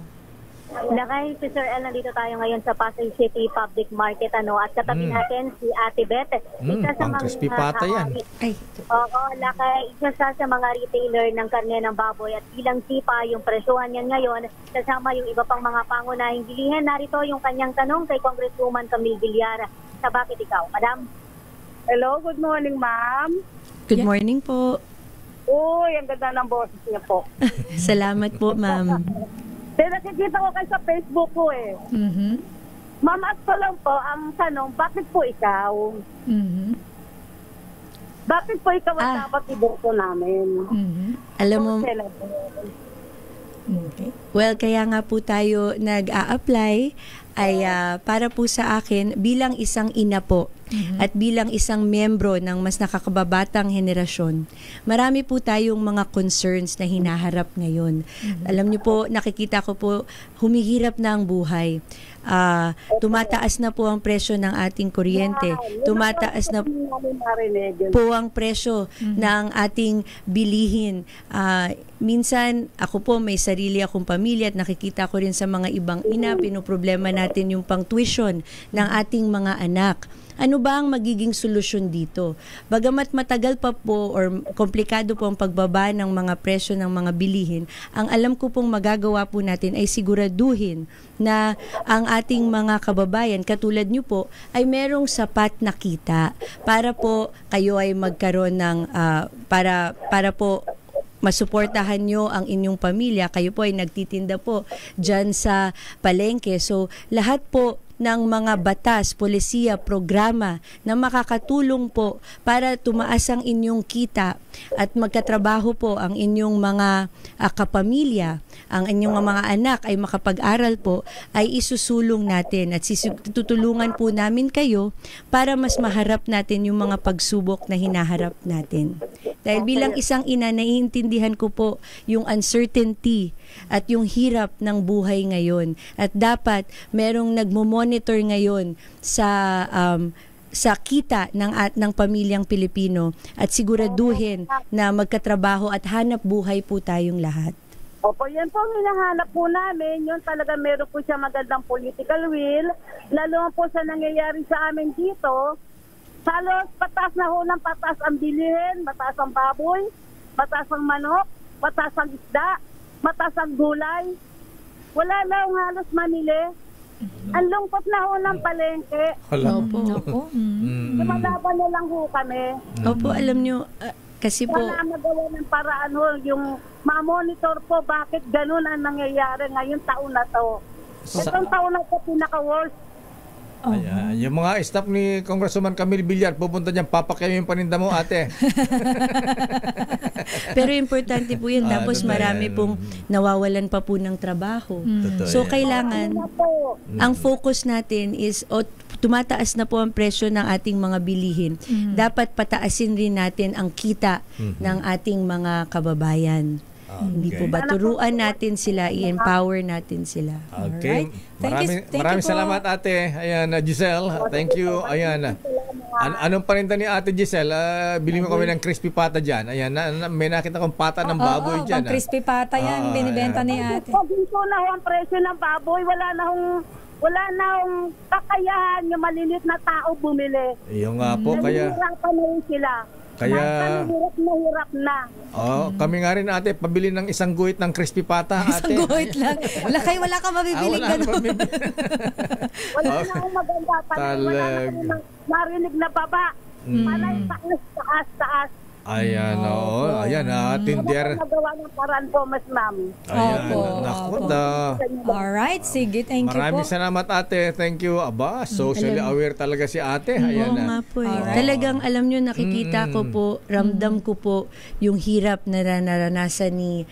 Lakay, si Sir El, nandito tayo ngayon sa Pasay City Public Market, at katabi natin si Ate Beth. Isa sa mga crispy pata yan. Oo, Lakay, isa sa mga retailer ng karne ng baboy at bilang sipa yung presyohan yan ngayon, kasama yung iba pang mga pangunahing bilihin. Narito yung kanyang tanong kay Congresswoman Camille Villar. Sa Bakit Ikaw, Madam? Hello, good morning, ma'am. Good morning po. Uy, ang ganda ng boses niya po. Salamat po, ma'am. Nakikita ko kayo sa Facebook ko eh. Ma'am, at ko lang po, ang tanong, bakit po ikaw? Bakit po ikaw ang dapat iboto namin? Alam mo, well, kaya nga po tayo nag-a-apply ay para po sa akin bilang isang ina po at bilang isang membro ng mas nakakababatang henerasyon. Marami po tayong mga concerns na hinaharap ngayon. Alam niyo po, nakikita ko po, humihirap na ang buhay. Tumataas na po ang presyo ng ating kuryente. Tumataas na po ang presyo ng ating bilihin. Minsan, ako po may sarili akong pamilya at nakikita ko rin sa mga ibang ina, pinoproblema natin yung pang-tuition ng ating mga anak. Ano ba ang magiging solusyon dito? Bagamat matagal pa po or komplikado po ang pagbaba ng mga presyo ng mga bilihin, ang alam ko pong magagawa po natin ay siguraduhin na ang ating mga kababayan, katulad nyo po, ay merong sapat na kita para po kayo ay magkaroon ng, para po masuportahan nyo ang inyong pamilya. Kayo po ay nagtitinda po dyan sa palengke. So, lahat po ng mga batas, polisiya, programa na makakatulong po para tumaas ang inyong kita at magkatrabaho po ang inyong mga kapamilya, ang inyong mga anak ay makapag-aral po, ay isusulong natin at tutulungan po namin kayo para mas maharap natin yung mga pagsubok na hinaharap natin. Dahil bilang isang ina, naiintindihan ko po yung uncertainty at yung hirap ng buhay ngayon. At dapat merong nagmo-monitor ngayon sa kita ng pamilyang Pilipino at siguraduhin na magkatrabaho at hanap buhay po tayong lahat. Opo, yan po ang hinahanap po namin. Yun talaga meron po siya magandang political will. Lalo po sa nangyayari sa amin dito. Halos patas na ho ng patas ang bilihin, mataas ang baboy, mataas ang manok, mataas ang isda, mataas ang gulay. Wala lang halos mamili. Ang lungkot na ho ng palengke. Opo. Lumalaban na lang ho kami. Opo, alam nyo, kasi po wala magawa ng paraan ho, yung ma-monitor po bakit ganun ang nangyayari ngayong taon na to. Itong taon na to pinaka-worst. Ayan. Yung mga staff ni Congresswoman Camille Villar, pupunta dyan, papakyaw yung paninda mo, ate. Pero importante po yun. Tapos marami pong nawawalan pa po ng trabaho. So kailangan, ang focus natin is, tumataas na po ang presyo ng ating mga bilihin. Dapat pataasin rin natin ang kita ng ating mga kababayan. Hindi po ba? Turuan natin sila, i-empower natin sila. Okay. Maraming salamat, ate. Ayan, Giselle. Thank you. Ayan. Anong paninda ni ate Giselle? Bili mo kami ng crispy pata dyan. Ayan, may nakita kong pata ng baboy dyan. Crispy pata yan, binibenta ni ate. Pag ito na ho ang presyo ng baboy, wala na hong kakayahan yung malilit na tao bumili. Yung nga po, kaya nahihirapan na rin sila. Kaya hirap na. Kami nga rin, ate, pabili ng isang guhit ng crispy pata, ate. Isang guhit lang. Lakay, wala ka mabibiling gano'n. Wala na akong maganda. Wala na akong marinig na baba. Palay, taas. Ayan, ayan, tinder. Magawa ng paraan po, mas ma'am. Ayan, Opo, naku opo. da. Alright, sige, thank you Maraming po. salamat, ate. Thank you. Aba, socially aware talaga si ate. Ayan Oo na. nga po. Alright. Talagang alam nyo, nakikita ko po, ramdam ko po yung hirap na naranasan ni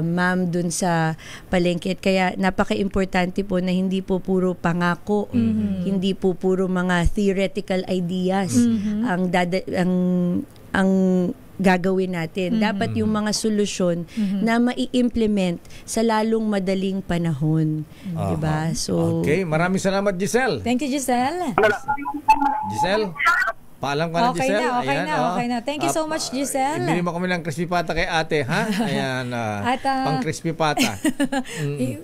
ma'am dun sa palengke. Kaya napaka-importante po na hindi po puro pangako, hindi po puro mga theoretical ideas ang gagawin natin. Dapat yung mga solusyon na mai-implement sa lalong madaling panahon. Diba? So, Okay, maraming salamat, Giselle. Thank you, Giselle. Giselle, paalam ka na, Okay Giselle. na, okay Ayan, na, okay na. Thank you so much, Giselle. Ibili mo kami ng crispy pata kay ate, ha? Ayan, At, pang crispy pata.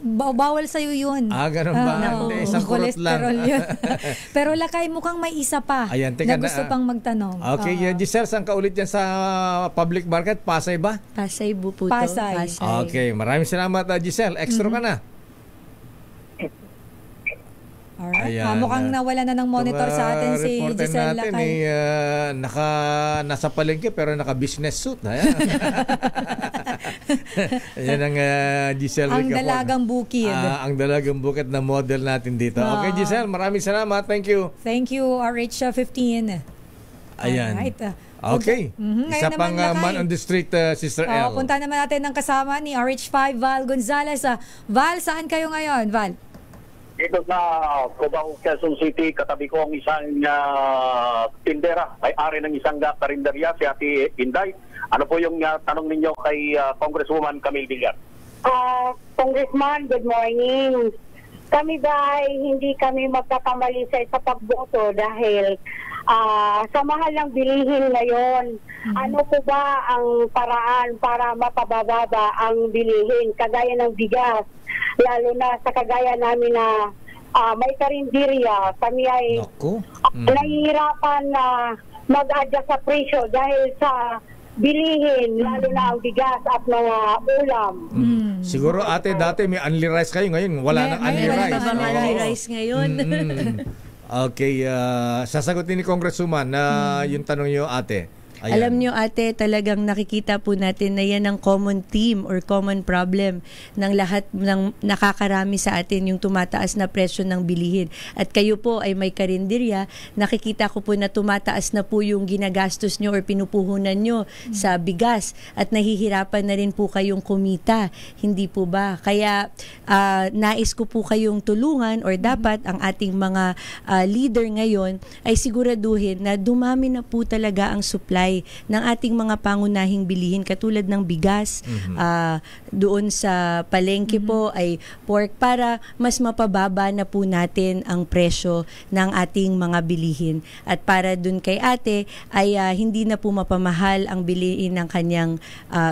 Bawal sa'yo yun. Ganun ba? No, Hindi, isang kurot lang. cholesterol yun. Pero Lakay, mukhang may isa pa Ayan, teka na gusto pang magtanong. Okay, Giselle, saan ka ulit yan sa public market? Pasay ba? Pasay po to. Pasay. Okay, maraming salamat, Giselle. Extra ka na. Alright. Ayan, Mukhang nawala na ng monitor sa atin si reporter Giselle natin, Lakay. nasa palengke pero naka-business suit. Ayan. Ayan ang Giselle Ang Ricafort. dalagang bukid. Ang dalagang bukid na model natin dito. Okay, Giselle, maraming salamat. Thank you. Thank you, RH15. Ayan. Alright. Okay. Ngayon Isa pang naman, Lakay. man on the street, Sister L. Punta naman natin ng kasama ni RH5 Val Gonzalez. Val, saan kayo ngayon, Val? Dito sa Cubao, Quezon City, katabi ko ang isang tindera, may-ari ng isang karinderya, si Ate Inday. Ano po yung tanong ninyo kay Congresswoman Camille Villar? Congressman, good morning. Kami ba ay hindi kami magkakamali sa pagboto dahil sa mahal ng bilihin ngayon, ano po ba ang paraan para mapababa ang bilihin kagaya ng bigas? Lalo na sa kagaya namin na may karinderya, kami ay nahihirapan na mag-adjust sa presyo dahil sa bilihin, lalo na ang bigas at mga ulam. Siguro ate, dati may unli rice kayo, ngayon wala nang unli rice. Wala bang unli rice ngayon? Okay, sasagutin ni Congresswoman na yung tanong niyo, ate. Ayan. Alam nyo ate, talagang nakikita po natin na yan ang common theme or common problem ng lahat ng nakakarami sa atin, yung tumataas na presyo ng bilihin. At kayo po ay may karinderya, nakikita ko po na tumataas na po yung ginagastos nyo or pinupuhunan nyo sa bigas at nahihirapan na rin po kayong kumita. Hindi po ba? Kaya nais ko po kayong tulungan or dapat ang ating mga leader ngayon ay siguraduhin na dumami na po talaga ang supply ng ating mga pangunahing bilihin katulad ng bigas, doon sa palengke po ay pork para mas mapababa na po natin ang presyo ng ating mga bilihin. At para doon kay ate ay hindi na po mapamahal ang bilihin ng kanyang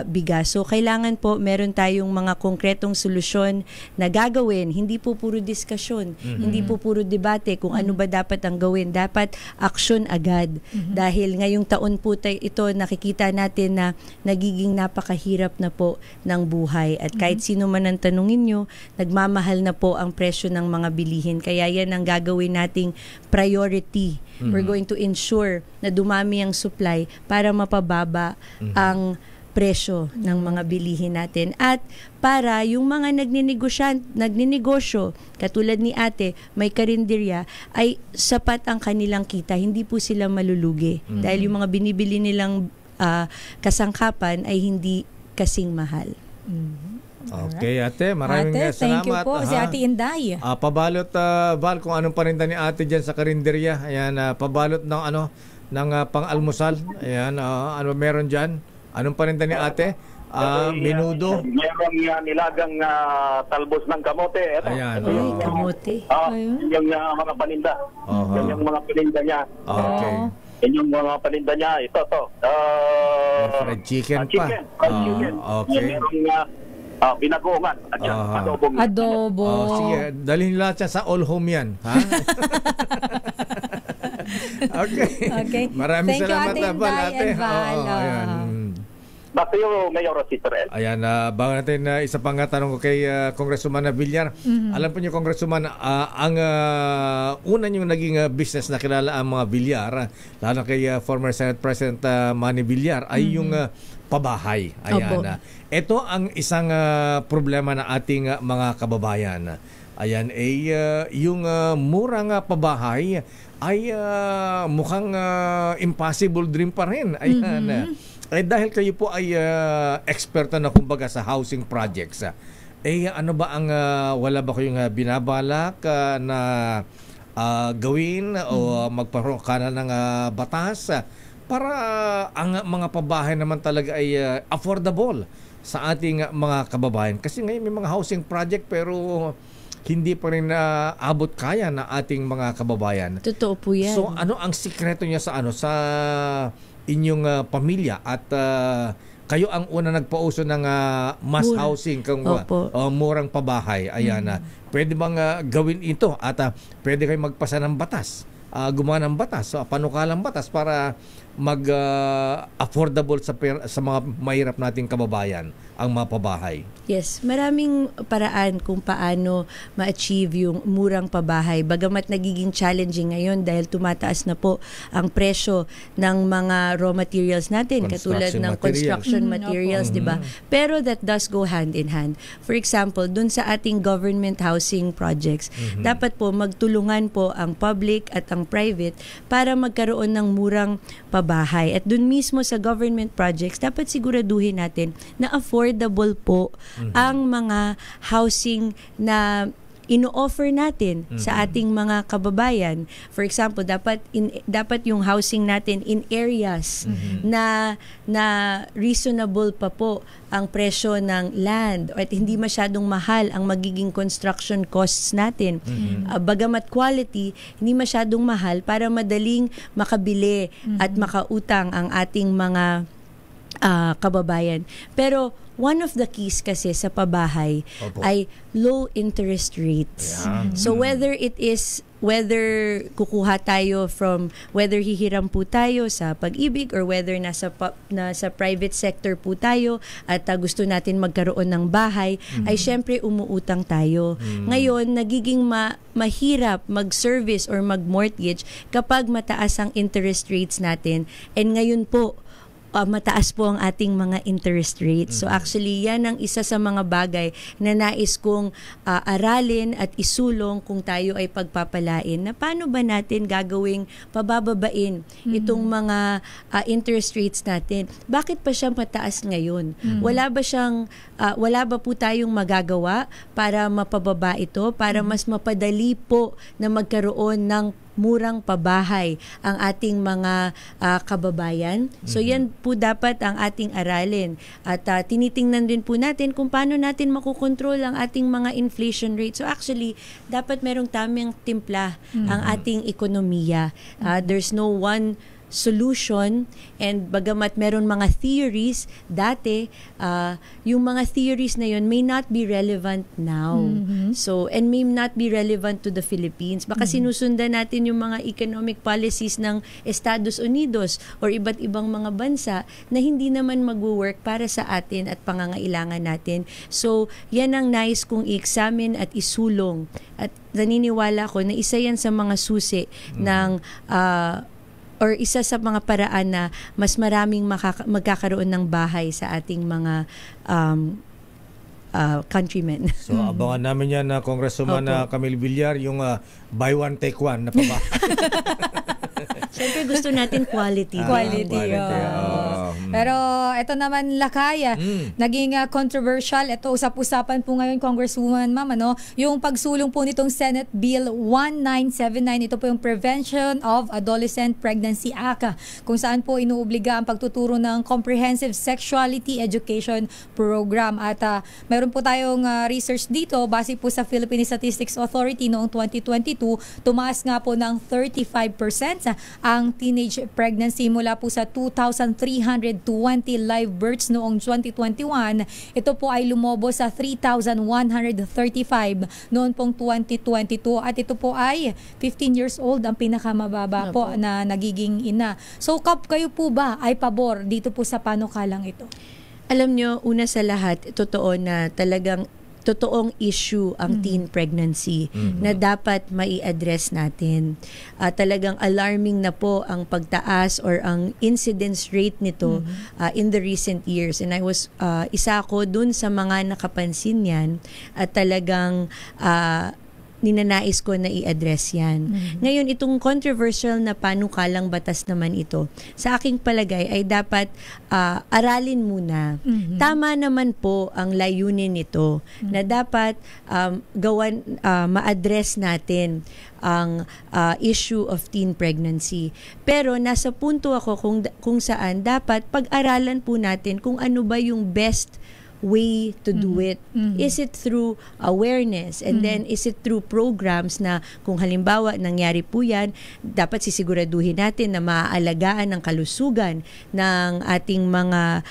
bigas. So kailangan po meron tayong mga konkretong solusyon na gagawin. Hindi po puro diskusyon, hindi po puro debate kung ano ba dapat ang gawin. Dapat aksyon agad. Dahil ngayong taon po ito nakikita natin na nagiging napakahirap na po ng buhay at kahit sino man ang tanungin nyo, nagmamahal na po ang presyo ng mga bilihin. Kaya yan ang gagawin nating priority. We're going to ensure na dumami ang supply para mapababa ang presyo ng mga bilihin natin at para yung mga nagninegosyo katulad ni ate, may karinderya, ay sapat ang kanilang kita, hindi po sila malulugi dahil yung mga binibili nilang kasangkapan ay hindi kasing mahal. Okay, ate, maraming salamat. Thank you po, si Ate Inday. Pabalot, Val, kung anong paninda ni ate dyan sa karinderya. Ayan, pabalot ng ng pang-almusal. Ayan, ano meron dyan? Anong paninda ni ate? Menudo. Meron nilagang talbos ng kamote. Ito. Ayan. Kamote. Yung mga paninda. Yan yung mga paninda niya. Okay. Yan yung mga paninda niya. Ito. Fried chicken pa. Chicken. Okay. Merong binagoongan. At yan, Adobo. Sige, dalhin lahat yan sa all home yan. Ha? Okay. Okay. Maraming Thank you, salamat, Ate Val. Inday and Val. Back to you, Mayor Rosita. Ayan, bago natin isa pang tanong ko kay Congresswoman Villar. Alam po niyo, Congresswoman, ang una niyong naging business na kilala ang mga Villar, lalo kay former Senate President Manny Villar, ay yung pabahay. Ayan. Ito ang isang problema na ating mga kababayan. Ayan, yung murang pabahay ay mukhang impossible dream pa rin. Ayan. Dahil kayo po ay eksperto na kumbaga sa housing projects, ano ba ang wala ba kayong binabalak na gawin o magparoon ka na ng batas para ang mga pabahay naman talaga ay affordable sa ating mga kababayan? Kasi ngayon may mga housing project pero hindi pa rin abot kaya na ating mga kababayan. Totoo po yan. So ano ang sikreto niya sa inyong pamilya at kayo ang una nagpauso ng mass housing kung murang pabahay. Ayan, pwede bang gawin ito at pwede kayo magpasa ng batas, gumawa ng batas, panukalang batas para affordable sa mga mahirap nating kababayan ang mga pabahay? Yes, maraming paraan kung paano ma-achieve yung murang pabahay. Bagamat nagiging challenging ngayon dahil tumataas na po ang presyo ng mga raw materials natin, katulad ng construction materials, di ba? Pero that does go hand in hand. For example, dun sa ating government housing projects, dapat po magtulungan po ang public at ang private para magkaroon ng murang pabahay. At dun mismo sa government projects, dapat siguraduhin natin na affordable po ang mga housing na ino-offer natin sa ating mga kababayan. For example, dapat yung housing natin in areas na reasonable pa po ang presyo ng land at hindi masyadong mahal ang magiging construction costs natin. Bagamat quality, hindi masyadong mahal para madaling makabili at makautang ang ating mga kababayan. Pero one of the keys kasi sa pabahay ay low interest rates. So whether kukuha tayo whether hihiram po tayo sa Pag-ibig or whether nasa private sector po tayo at gusto natin magkaroon ng bahay, ay syempre umuutang tayo. Ngayon, nagiging mahirap mag-service or mag-mortgage kapag mataas ang interest rates natin. And ngayon po, mataas po ang ating mga interest rates. So actually, yan ang isa sa mga bagay na nais kong aralin at isulong kung tayo ay pagpapalain, na paano ba natin gagawing pabababain itong mga interest rates natin. Bakit pa siya mataas ngayon? Wala ba po tayong magagawa para mapababa ito, para mas mapadali po na magkaroon ng murang pabahay ang ating mga kababayan? So yan po dapat ang ating aralin. At tinitingnan din po natin kung paano natin makukontrol ang ating mga inflation rate. So actually, dapat merong tamang timpla ang ating ekonomiya. There's no one solution, and bagamat meron mga theories dati, yung mga theories na yun may not be relevant now. So, and may not be relevant to the Philippines. Baka sinusundan natin yung mga economic policies ng Estados Unidos or iba't ibang mga bansa na hindi naman mag-work para sa atin at pangangailangan natin. So, yan ang nais kong i-examine at isulong. At naniniwala ko na isa yan sa mga susi ng or isa sa mga paraan na mas maraming magkakaroon ng bahay sa ating mga countrymen. So abangan namin yan na Congresswoman Camille Villar, yung buy one take one na pabahay. Siyempre gusto natin quality. Pero ito naman, Lakay, naging controversial. Ito, usap-usapan po ngayon, Congresswoman Ma'am, yung pagsulong po nitong Senate Bill 1979. Ito po yung Prevention of Adolescent Pregnancy Act, kung saan po inuobliga ang pagtuturo ng Comprehensive Sexuality Education Program. At meron po tayong research dito, base po sa Philippine Statistics Authority noong 2022, tumaas nga po ng 35% ang teenage pregnancy mula po sa 2,320 live births noong 2021. Ito po ay lumobo sa 3,135 noon pong 2022, at ito po ay 15 years old ang pinakamababa po na nagiging ina. So kayo po ba ay pabor dito po sa panukalang ito? Alam nyo, una sa lahat, totoo na talagang totoong issue ang teen pregnancy na dapat mai-address natin. Talagang alarming na po ang pagtaas or ang incidence rate nito in the recent years. And I was, isa ako dun sa mga nakapansin yan at talagang ninanais ko na i-address yan. Ngayon, itong controversial na panukalang batas naman ito, sa aking palagay ay dapat aralin muna. Tama naman po ang layunin nito na dapat ma-address natin ang issue of teen pregnancy. Pero nasa punto ako kung saan dapat pag-aralan po natin kung ano ba yung best way to do it. Is it through awareness? And then is it through programs na kung halimbawa nangyari po yan, dapat sisiguraduhin natin na maaalagaan ang kalusugan ng ating mga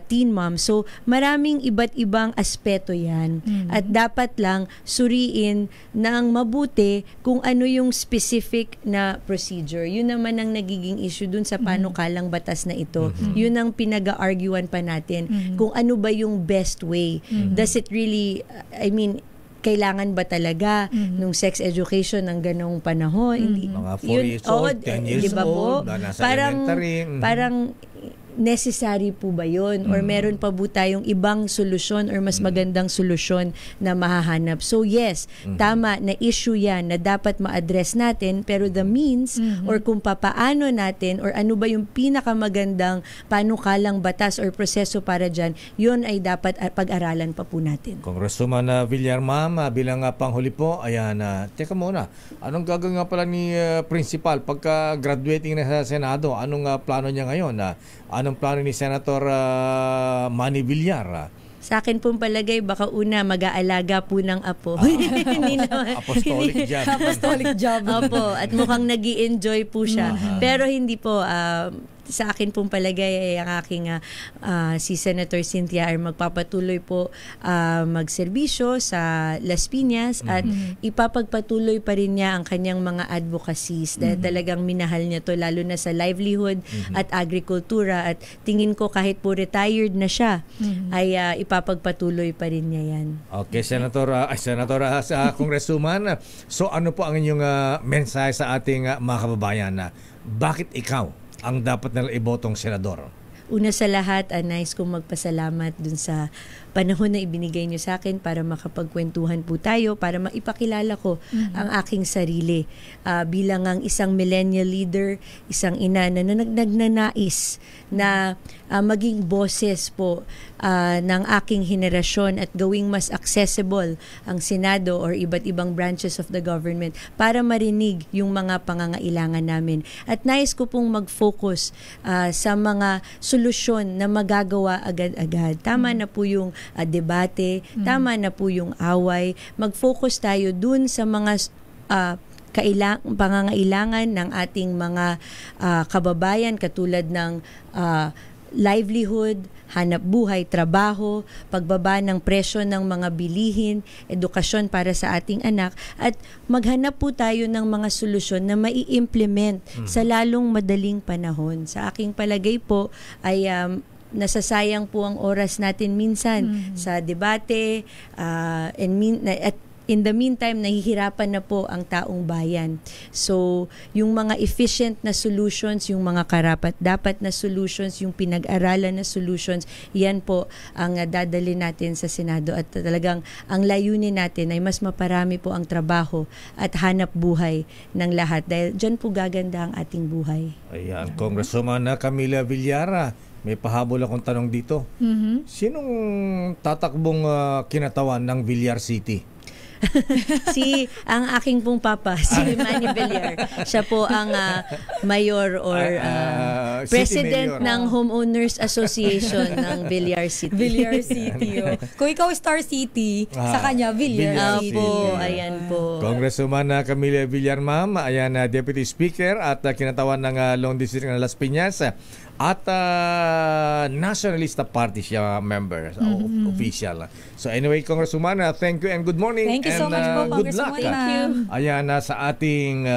teen moms. So maraming iba't ibang aspeto yan. At dapat lang suriin ng mabuti kung ano yung specific na procedure. Yun naman ang nagiging issue dun sa panukalang batas na ito. Yun ang pinag-arguan pa natin kung ano ba yung best way. Does it really, kailangan ba talaga nung sex education ng ganong panahon? Hindi. Mga 4 years old, 10 years diba old, po? nasa elementary. Parang necessary po ba yun? Or meron pa po tayong ibang solusyon or mas magandang solusyon na mahahanap? So yes, tama na issue yan na dapat ma-address natin, pero the means or kung papaano natin or ano ba yung pinakamagandang panukalang batas or proseso para dyan, yun ay dapat pag-aralan pa po natin. Congresswoman Villar, ma'am, bilang panghuli po, ayan, teka muna, anong gagawin nga pala ni Principal pagka graduating na sa Senado? Anong plano niya ngayon? Anong plano ni Senator Manny Villar? Sa akin pong palagay, baka una mag-aalaga po ng apo. Apostolic job. Apostolic job. Opo, at mukhang nag-i-enjoy po siya. Pero hindi po, sa akin pong palagay ay ang aking si Senator Cynthia ay magpapatuloy po magserbisyo sa Las Piñas at ipapagpatuloy pa rin niya ang kanyang mga advocacies dahil talagang minahal niya to lalo na sa livelihood at agrikultura at tingin ko kahit po retired na siya ay ipapagpatuloy pa rin niya yan. Okay, Senator Congresswoman, so ano po ang inyong mensahe sa ating mga kababayan na bakit ikaw ang dapat nila ibotong senador? Una sa lahat, nais kong magpasalamat dun sa panahon na ibinigay niyo sa akin para makapagkwentuhan po tayo, para maipakilala ko ang aking sarili bilang ang isang millennial leader, isang ina na nagnanais na maging boses po ng aking henerasyon at gawing mas accessible ang Senado or iba't ibang branches of the government para marinig yung mga pangangailangan namin. At nais ko pong mag-focus sa mga solusyon na magagawa agad-agad. Tama na po yung debate, tama na po yung away. Mag-focus tayo dun sa mga pangangailangan ng ating mga kababayan katulad ng livelihood, hanap buhay, trabaho, pagbaba ng presyo ng mga bilihin, edukasyon para sa ating anak at maghanap po tayo ng mga solusyon na mai-implement sa lalong madaling panahon. Sa aking palagay po ay nasasayang po ang oras natin minsan sa debate at in the meantime, nahihirapan na po ang taong bayan. So, yung mga efficient na solutions, yung mga karapat-dapat na solutions, yung pinag-aralan na solutions, yan po ang dadali natin sa Senado. At talagang ang layunin natin ay mas maparami po ang trabaho at hanap buhay ng lahat. Dahil dyan po gaganda ang ating buhay. Ayan, Congresswoman Camila Villar, may pahabol akong tanong dito. Sinong tatakbong kinatawan ng Villar City? Ang aking pong papa, si Manny Villar. Siya po ang mayor or president ng Homeowners Association ng Villar City. Villar City. Kung ikaw Star City, sa kanya Villar City. Po, ayan po. Congresswoman Camila Villar, ma'am, ayan, Deputy Speaker at kinatawan ng Lone District ng Las Piñas at Nationalista Party siya member, official. So anyway, Congresswoman, thank you and good morning. Thank you so much po, Congresswoman. Thank you. Ayan, sa ating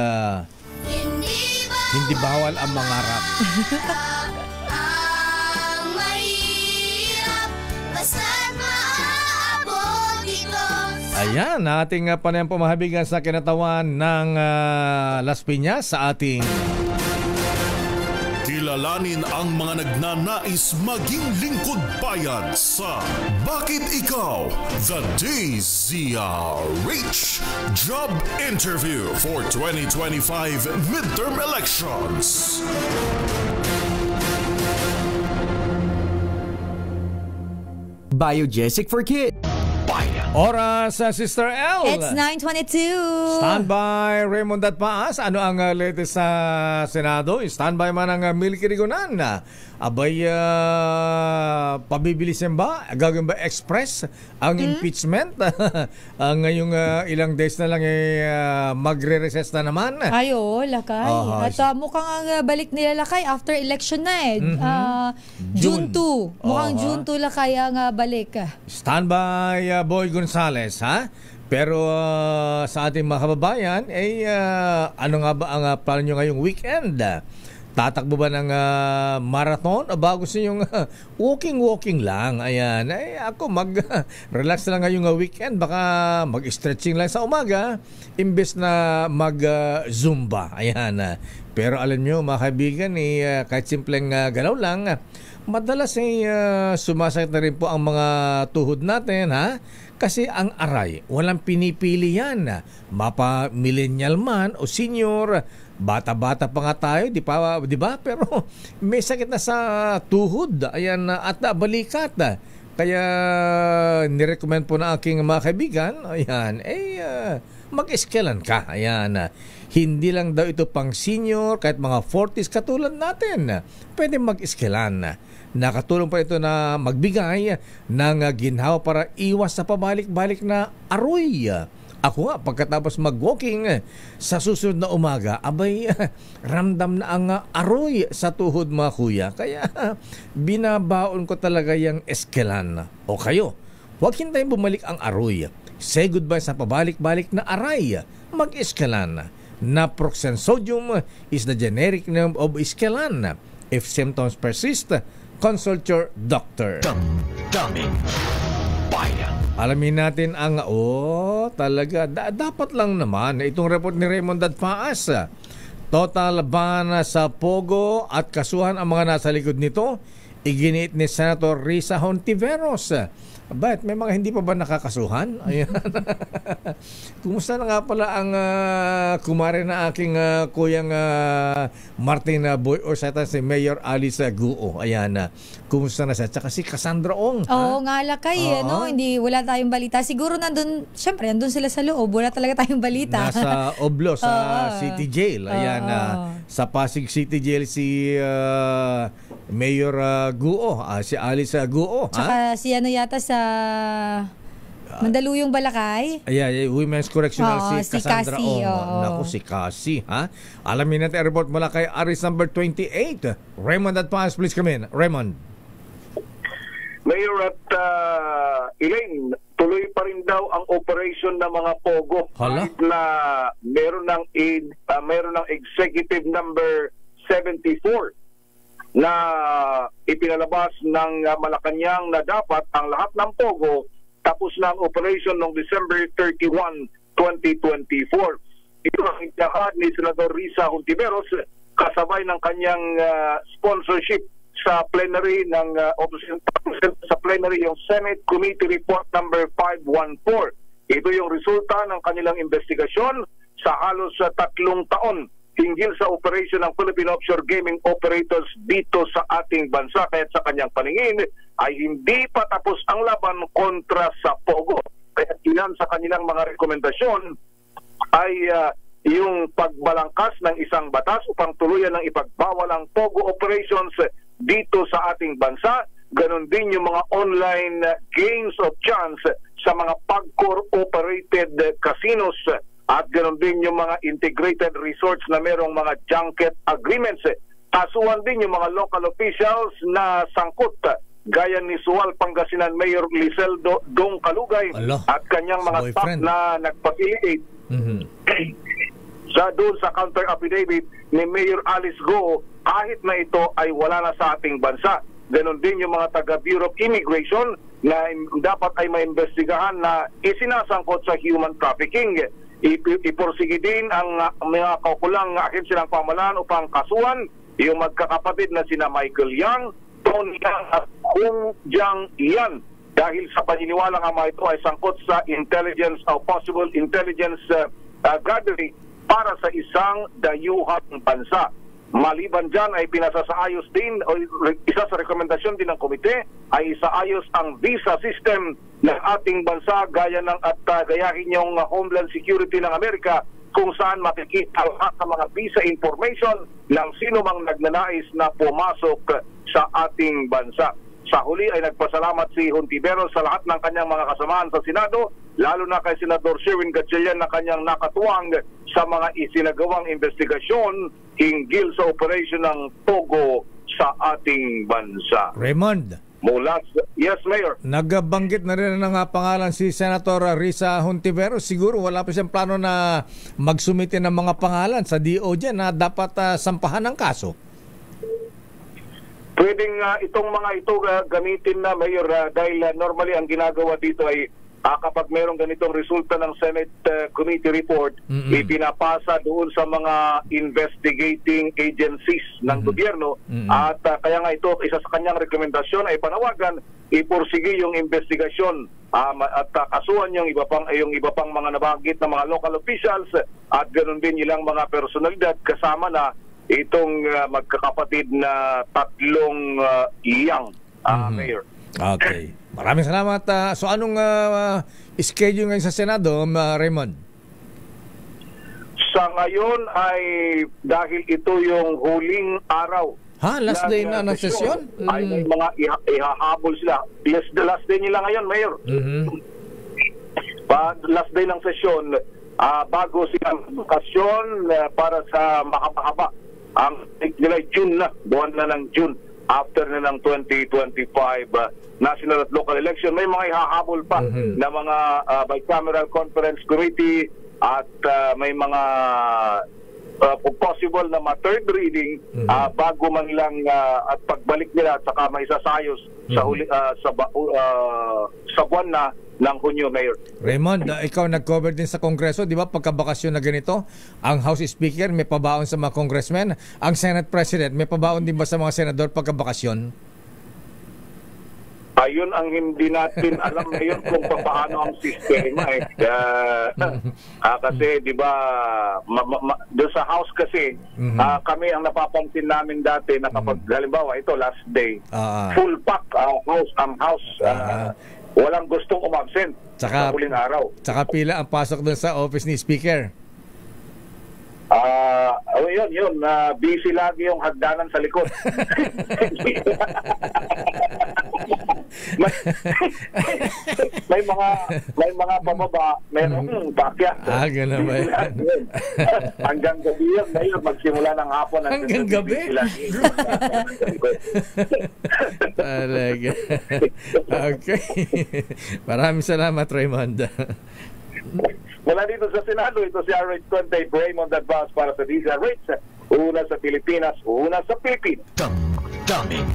hindi bawal ang mangarap. Ang mahirap, Ayan, ating panayang pumahabigan sa kinatawan ng Las Piñas sa ating... Kilalanin ang mga nagnanais maging lingkod bayan sa Bakit Ikaw? The DZRH Job Interview for 2025 Midterm Elections. Biogesic for Kids. Oras sa Sister L. It's 9:22. Standby Raymond at Paas. Ano ang latest sa Senado? Standby man ang Milky Rigonan. Abay, pabibilisin ba? Gagawin ba express ang impeachment? Ngayong ilang days na lang magre-recess na naman. Ayo, Lakay. At mukhang ang balik nila, Lakay, after election na June 2. Mukhang June 2, Lakay, ang balik. Standby, Boy Gonzales, ha? Pero sa ating mga kababayan, ano nga ba ang plano nyo ngayong weekend? Tatakbo ba ng marathon o ba gusto yung walking lang? Ayan. Ako mag-relax lang ngayong weekend. Baka mag-stretching lang sa umaga imbes na mag-zumba. Ayan. Pero alam nyo mga kaibigan, kahit simpleng galaw lang, madalas sumasakit na rin po ang mga tuhod natin, ha? Kasi ang aray, walang pinipili yan. Mapa millennial man o senior, bata-bata pa nga tayo, di ba? Pero may sakit na sa tuhod, ayan, at balikat. Kaya nirecommend po na aking mga kaibigan, ayan, mag-eskelan ka, ayan. Hindi lang daw ito pang senior, kahit mga 40s katulad natin, pwede mag-eskelan. Nakatulong pa ito na magbigay ng ginhawa para iwas sa pabalik-balik na aroy. Ako nga, pagkatapos mag-walking sa susunod na umaga, abay, ramdam na ang aroy sa tuhod mga kuya. Kaya binabaon ko talaga yung eskelan. O kayo, huwag hintayin bumalik ang aroy. Say goodbye sa pabalik-balik na aray. Mag-eskelan. Naproxen sodium is the generic name of eskelan. If symptoms persist, consult your doctor. Damdamin Bayan. Alamin natin ang talaga dapat lang naman itong report ni Raymond at Paas. Total ban sa Pogo at kasuhan ang mga nasa likod nito. Iginiit ni Senator Risa Hontiveros. Bakit? May mga hindi pa ba nakakasuhan? Ayan. Kumusta na nga pala ang kumare na aking kuyang Martin Boy or sa si Mayor Alice Guo. Ayan. Kumusta na siya? Tsaka si Cassandra Ong. Oo nga, Lakay. Wala tayong balita. Siguro nandun sila sa loob. Wala talaga tayong balita. Nasa Oblo, sa City Jail. Ayan. Sa Pasig City Jail si Mayor Guo. Si Alice Guo. Tsaka si yata sa Mandaluyong Balakay. Women's Correctional si Cassandra Cassie, Ong. Naku, si Cassie, ha? Alamin natin ang report mula kay Aris number 28. Raymond at Paas, please come in. Raymond. Mayor at Elaine, tuloy pa rin daw ang operation ng mga Pogo. Hala? Na meron ng executive number 74 na ipinalabas ng Malacanang na dapat ang lahat ng Pogo tapos na ang operation noong December 31, 2024. Ito ang inihahad ni Senador Risa Hontiveros kasabay ng kanyang sponsorship sa plenary ng opposition sa plenary yung Senate Committee Report number 514. Ito yung resulta ng kanilang investigasyon sa halos 3 taon hinggil sa operation ng Philippine Offshore Gaming Operators dito sa ating bansa. Kaya sa kanyang paningin ay hindi pa tapos ang laban kontra sa Pogo. Kaya ilan sa kanilang mga rekomendasyon ay yung pagbalangkas ng isang batas upang tuluyan ng ipagbawal ang Pogo operations dito sa ating bansa. Ganon din yung mga online games of chance sa mga PAGCOR-operated casinos. At ganoon din yung mga integrated resorts na merong mga junket agreements. Kasuhan din yung mga local officials na sangkot gaya ni Sual Pangasinan Mayor Liseldo Dong Kalugay at kanyang mga staff na nagpapiliate doon sa counter affidavit ni Mayor Alice Go kahit na ito ay wala na sa ating bansa. Ganon din yung mga taga Bureau of Immigration na dapat ay maimbestigahan na isinasangkot sa human trafficking. Iporsige din ang mga kaukulang ahensya ng pamahalaan upang kasuhan yung magkakapatid na sina Michael Yang, Tony Yang at Hung Jiang Yan dahil sa paniniwala nga mga ito ay sangkot sa intelligence o possible intelligence gathering para sa isang dayuhang bansa. Maliban dyan ay pinasasaayos din o isa sa rekomendasyon din ng komite ay isaayos ang visa system ng ating bansa gaya ng at gayahin yung Homeland Security ng Amerika kung saan makikita lahat ng mga visa information ng sino mang nagnanais na pumasok sa ating bansa. Sa huli ay nagpasalamat si Hontiveros sa lahat ng kanyang mga kasamaan sa Senado, lalo na kay Senador Sherwin Gatchalian na kanyang nakatuwang sa mga isinagawang investigasyon hinggil sa operasyon ng Pogo sa ating bansa. Raymond. Yes, Mayor. Nagbanggit na rin ng pangalan si Senator Risa Hontiveros. Siguro wala pa siyang plano na magsumite ng mga pangalan sa DOJ na dapat sampahan ng kaso. Pwedeng itong mga ito gamitin na, Mayor, dahil normally ang ginagawa dito ay kapag mayroong ganitong resulta ng Senate Committee Report, ipinapasa doon sa mga investigating agencies ng gobyerno at kaya nga ito, isa sa kanyang rekomendasyon ay panawagan, ipursige yung investigasyon at kasuhan yung iba pang mga nabanggit na mga local officials at ganoon din ilang mga personalidad kasama na itong magkakapatid na tatlong Yang, Mayor. Okay. Maraming salamat. So anong schedule ngayon sa Senado, Raymond? Sa ngayon ay dahil ito yung huling araw. Last day na ng sesyon? Ay may mga ihahabol sila. Yes, the last day nila ngayon, Mayor. Last day ng sesyon, bago silang bakasyon para sa makapahaba. Ang nila June na, buwan na ng June, after na ng 2025 national at local election. May mga ihahabol pa na mga bicameral conference committee at may mga possible na third reading bago man lang at pagbalik nila at saka may sasayos sa huli, sa buwan na ng Hunyo, Mayor. Raymond, ikaw nag-cover din sa Kongreso, di ba? Pagkabakasyon na ganito, ang House Speaker may pabaon sa mga congressmen, ang Senate President may pabaon din ba sa mga senador pagkabakasyon? Ayun ang hindi natin alam ngayon kung paano ang sistema kasi di ba doon sa House kasi kami ang napapansin namin dati na kapag halimbawa ito last day full pack House walang gustong umabsent sa huling araw. Tsaka pila ang pasok doon sa office ni Speaker. Yun. Busy lagi yung hagdanan sa likod. may mga pababa, mayroong pakyat. Ganun ba yan? Hanggang gabi yun, ngayon magsimula ng hapon. Hanggang gabi? Talaga. Okay. Maraming salamat, Raymond. Mula dito sa Senado, ito si RH Conte Raymond Advance para sa DZRH. Una sa Pilipinas, una sa Pilipinas. Daming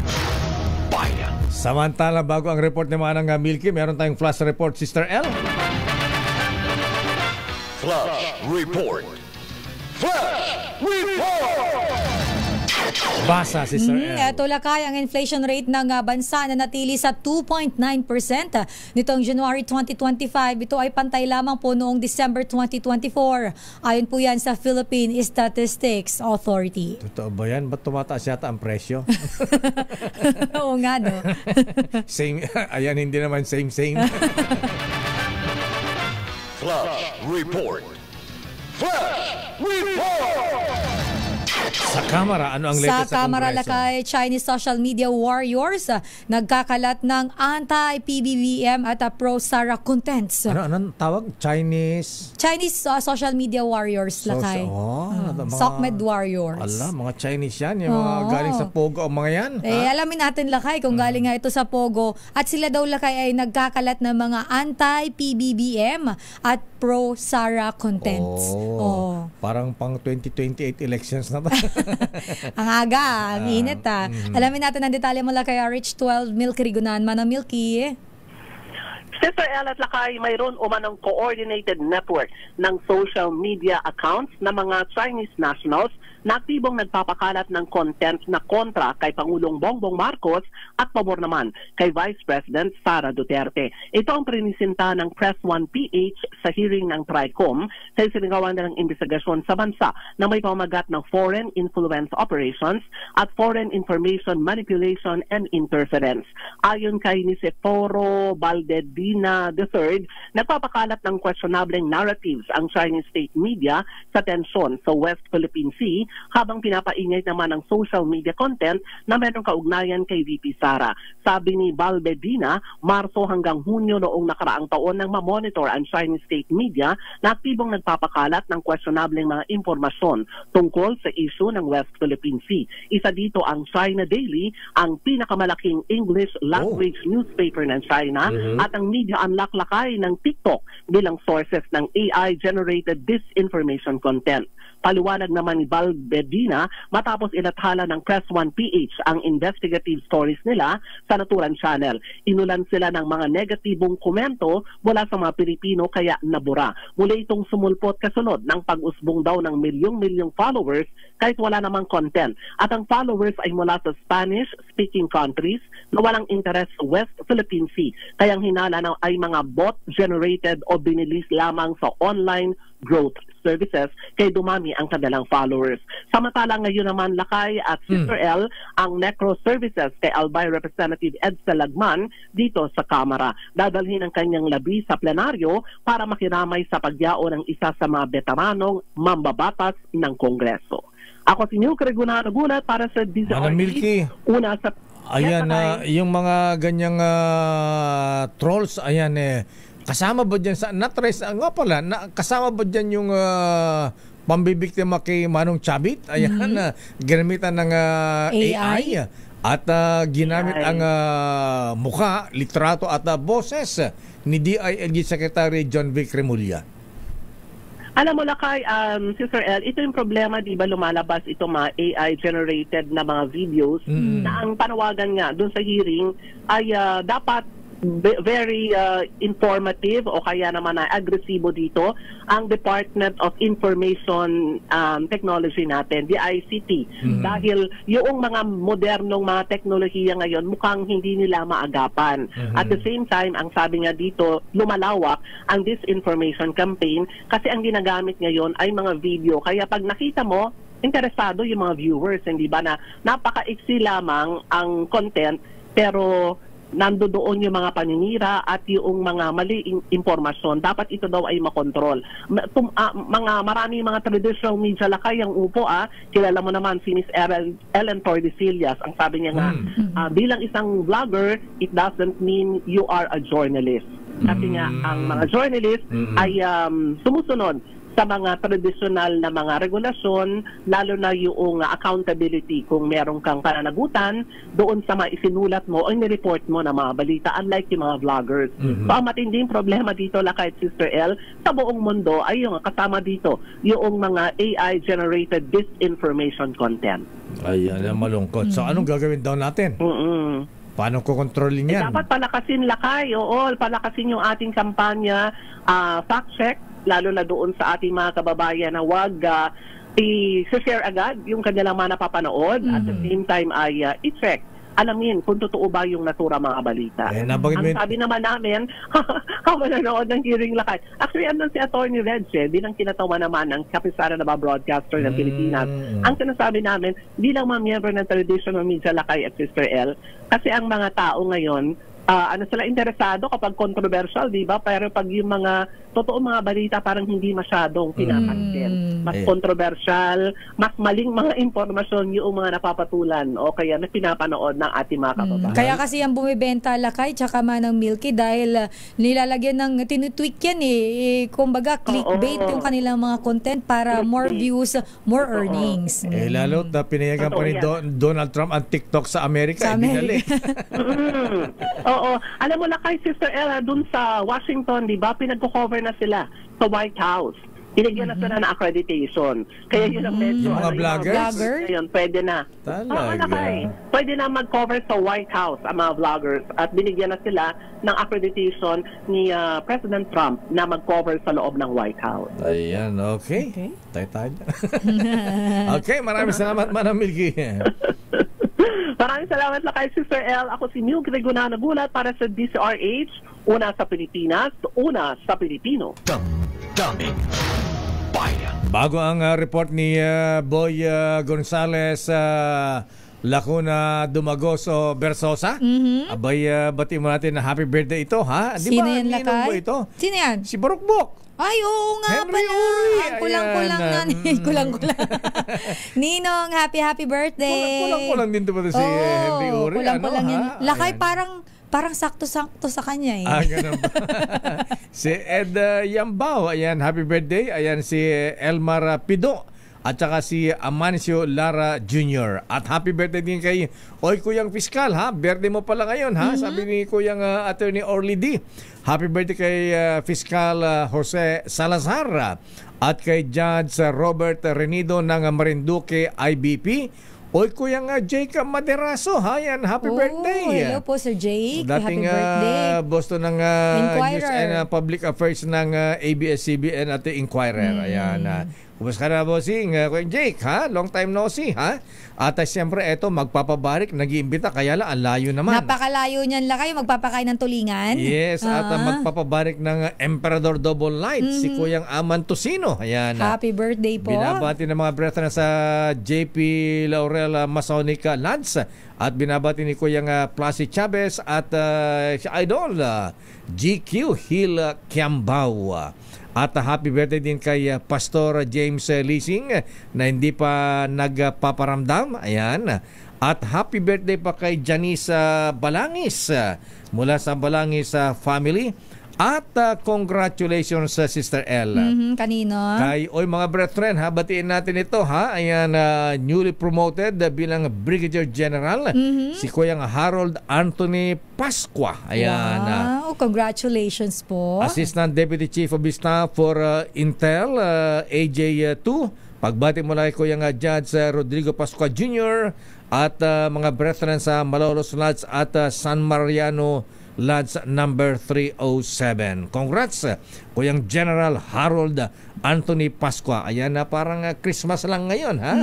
bayan. Samantala, bago ang report ni Manang Milky, meron tayong flash report, Sister L. Flash Report. Flash Report! Basa, Sister L. Tulakay ang inflation rate ng bansa na natili sa 2.9% nitong January 2025. Ito ay pantay lamang po noong December 2024. Ayon po yan sa Philippine Statistics Authority. Totoo ba yan? Ba't tumataas yata ang presyo? Oo nga, no? Same, ayan, hindi naman same. Flash Report. Flash Report! Sa Kamara, ano ang latest sa Kamara Kongreso? lakay, Chinese social media warriors nagkakalat ng anti-PBBM at pro-Sara contents. Ano tawag? Chinese social media warriors lakay. Sokmed warriors. Mga Chinese yan. Yung mga galing sa Pogo ang mga yan. Alamin natin lakay kung galing nga ito sa Pogo. At sila daw lakay ay nagkakalat ng mga anti-PBBM at pro-Sara contents. Parang pang 2028 elections na ba? Ang aga, ang init Alamin natin ang detalye mula kay RH12 Milky Rigunan. Manang Milky. Sister El at Lakay, mayroon umanong coordinated network ng social media accounts ng mga Chinese nationals na aktibong nagpapakalat ng content na kontra kay Pangulong Bongbong Marcos at pabor naman kay Vice President Sara Duterte. Ito ang prinisinta ng Press 1 PH sa hearing ng TRICOM sa isinagawa ng investigasyon sa bansa na may pamagat ng foreign influence operations at foreign information manipulation and interference. Ayon kay Niceforo Valdedina III, nagpapakalat ng questionable narratives ang Chinese state media sa tensyon sa West Philippine Sea habang pinapaingay naman ang social media content na mayroong kaugnayan kay VP Sara. Sabi ni Valdedina, Marso hanggang Hunyo noong nakaraang taon nang mamonitor ang Chinese state media na aktibong nagpapakalat ng questionable mga impormasyon tungkol sa issue ng West Philippine Sea. Isa dito ang China Daily, ang pinakamalaking English language newspaper ng China, at ang media unlock Lakay ng TikTok bilang sources ng AI-generated disinformation content. Paliwanag naman ni Valdedina matapos ilathala ng Press 1 PH ang investigative stories nila sa Naturan Channel. Inulan sila ng mga negatibong komento mula sa mga Pilipino kaya nabura. Muli itong sumulpot kasunod ng pag-usbong daw ng milyong-milyong followers kahit wala namang content. At ang followers ay mula sa Spanish-speaking countries na walang interest sa West Philippine Sea. Kayang hinala na ay mga bot-generated o binilis lamang sa online growth services kay dumami ang kanilang followers. Samantalang ngayon naman Lakay at Sister L ang necro services kay Albay Representative Edsa Lagman dito sa Kamara. Dadalhin ang kanyang labi sa plenaryo para makiramay sa pagyao ng isa sa mga veteranong mambabatas ng Kongreso. Ako si Nilk Regunano Gulat para sa DZRH. Una sa ayan, yung mga ganyang trolls, ayan kasama ba dyan sa natres nga pala kasama ba dyan yung pambibiktima kay Manong Chabit? Ayan, ginamitan ng AI at ginamit ang mukha, litrato at boses ni DILG Secretary John Vic Remulla. Alam mo Lakay, Sister L, ito yung problema, di ba lumalabas itong mga AI-generated na mga videos na ang panawagan nga doon sa hearing ay dapat very informative o kaya naman na agresibo dito ang Department of Information Technology natin, the ICT. Dahil yung mga modernong mga teknolohiya ngayon mukhang hindi nila maagapan. At the same time, ang sabi nga dito, lumalawak ang disinformation campaign kasi ang ginagamit ngayon ay mga video. Kaya pag nakita mo, interesado yung mga viewers, hindi ba na napaka-iksi lamang ang content pero nandoon yung mga paninira at yung mga maliing impormasyon. Dapat ito daw ay makontrol. Marami mga traditional media Lakay ang upo. Kilala mo naman si Miss Ellen Tordesillas. Ang sabi niya nga, bilang isang vlogger, it doesn't mean you are a journalist. Kasi nga, ang mga journalist ay sumusunod sa mga tradisyonal na mga regulasyon, lalo na yung accountability kung meron kang pananagutan doon sa mga isinulat mo o ni-report mo na mga balita, unlike yung mga vloggers. So ang matinding problema dito Lakay at Sister L sa buong mundo ay yung kasama dito yung mga AI-generated disinformation content. Ayan, malungkot. So anong gagawin daw natin? Paano ko kontrolin yan? Dapat palakasin Lakay, palakasin yung ating kampanya, fact check, lalo na doon sa ating mga kababayan na wag i-share agad yung kanilang mga napapanood at the same time ay i-check, alamin kung totoo ba yung natura mga balita. Ang sabi naman namin, habang nanood ng hearing Lakay, actually andun si Attorney Redche, bilang kinatawa naman ng kapisara na broadcaster ng Pilipinas. Ang sinasabi namin, bilang mga miyembro ng traditional media Lakay at Sister L, kasi ang mga tao ngayon, sila interesado kapag controversial, di ba? Pero pag yung mga totoo mga balita parang hindi masyadong pinapansin. Mas controversial, mas maling mga impormasyon yung mga napapatulan o kaya na pinapanood ng ating mga kababayan. Kaya kasi yung bumibenta Lakay tsaka Manang Milky dahil nilalagyan ng tinitweak yan kumbaga clickbait yung kanilang mga content para more views, more earnings. Lalo na pinayagan pa ni Donald Trump ang TikTok sa Amerika. Oo. Alam mo Lakay, Sister Ella, dun sa Washington, di ba, pinagko-cover na sila sa White House. Binigyan na sila ng accreditation. Kaya yun ang medyo... Yung mga vloggers? Ngayon, pwede na. Talaga. Pwede na mag-cover sa White House ang mga vloggers at binigyan na sila ng accreditation ni President Trump na mag-cover sa loob ng White House. Ayan, okay. Tayo. Okay, maraming salamat, Manang Milky. Maraming salamat na kay Sister L. Ako si Neil Gregorio Nagulat para sa DCRH. Una sa Pilipinas, una sa Pilipino. Damdamin Bayan. Bago ang report ni Boy Gonzales Lacuna Dumagoso Bersosa, abay bati mo natin na happy birthday ito, ha? Di Sino ba, yan, ninong mo ito? Sino yan? Si Barukbok. Ay, oo nga Henry pala. Uri. Kulang-kulang na. Kulang-kulang. Ninong, happy birthday. Kulang-kulang din ito ba si Henry Uri? Kulang-kulang yan. Ha? Lakay parang sakto-sakto sa kanya eh. Ganun ba? Si Ed Yambao, ayan, happy birthday. Ayan si Elmar Pido at saka si Amancio Lara Jr. At happy birthday din kay Kuyang Fiskal, ha? Birthday mo pala ngayon, ha? Sabi ni Kuyang Attorney Orly D. Happy birthday kay Fiskal Jose Salazar at kay Judge Robert Renido ng Marinduque IBP. Kuyang Jake Maderaso, ha? Yan, happy birthday. Hello po, Sir Jake. Dating happy birthday. Boston ng News and Public Affairs ng ABS-CBN at Inquirer. Ayan. Kumusta ka na, bossing? Kuya Jake, ha? Long time no see, ha? At siyempre, eto, magpapabarik, nag-iimbita, kaya lang, ang layo naman. Napakalayo niyan lang kayo, magpapakain ng tulingan. Yes, at magpapabarik ng Emperador Double Light, si Kuyang Aman Tosino. Ayan. Happy birthday po. Binabati ng mga brethren sa JP Laurel Masonic Lads at binabati ni Kuyang Plasi Chavez at si Idol GQ Hill Kiambao. At happy birthday din kay Pastor James Leasing na hindi pa nagpaparamdam. Ayan. At happy birthday pa kay Janice Balangis mula sa Balangis family. At congratulations sa Sister L. Kanino? Kay mga brethren, ha, batiin natin ito, ha. Ayan, newly promoted bilang Brigadier General, si Kuyang Harold Anthony Pasqua. Ayan. Wow, congratulations po. Assistant Deputy Chief of Staff for Intel, AJ2. Pagbati mula kay Kuyang Judge Rodrigo Pasqua Jr. at mga brethren sa Malolos Lads at San Mariano Lads number 307. Congrats, Kuyang General Harold Anthony Pasqua. Ayan na, parang Christmas lang ngayon, ha?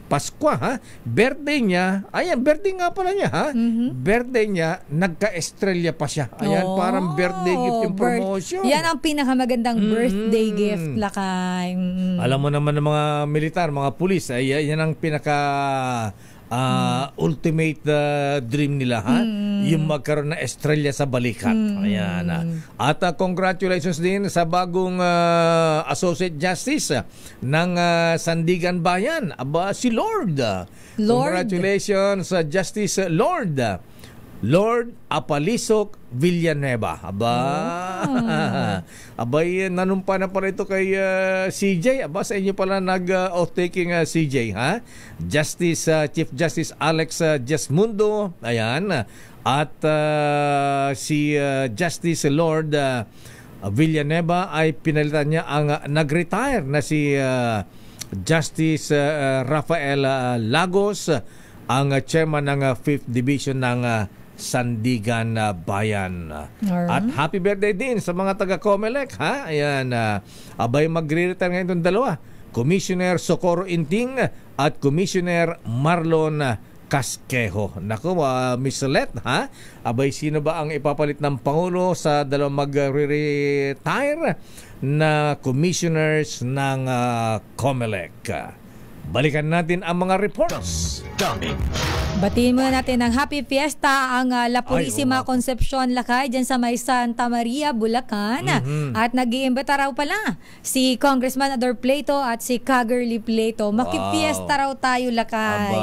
Pasqua, ha? Birthday niya, ayan, birthday nga pala niya, ha? Birthday niya, nagka-estrella pa siya. Ayan, parang birthday gift yung promotion. Yan ang pinakamagandang birthday gift, Lakay. Alam mo naman ng mga militar, mga pulis, ay yan ang pinaka ultimate dream nila, ha? Yung magkaroon na estrella sa balikat. Ayan. At congratulations din sa bagong Associate Justice ng Sandigan Bayan, si Lord. Congratulations sa Justice Lord Apalisok Villanueva. Abay, nanumpa na pala ito kay CJ. Sa inyo pala nag-oath-taking CJ, ha? Justice, Chief Justice Alex Jesmundo. Ayan. At si Justice Lord Villanueva ay pinalitan niya ang nag-retire na si Justice Rafael Lagos, ang chairman ng 5th Division ng Sandigan Bayan. At happy birthday din sa mga taga-Comelec, ha? Ayan, abay magre-retire ngayon itong dalawa. Commissioner Socorro Inting at Commissioner Marlon Casquejo. Naku, Miss Let, ha? Abay, sino ba ang ipapalit ng Pangulo sa dalawang mag-retire na commissioners ng Comelec? Balikan natin ang mga reports. Batiin muna natin ng Happy Fiesta ang La Purísima Concepcion Lakay dyan sa may Santa Maria, Bulacan. At nag-iimbita raw pala si Congressman Ador Plato at si Cagerly Plato. Makipiesta raw tayo, Lakay.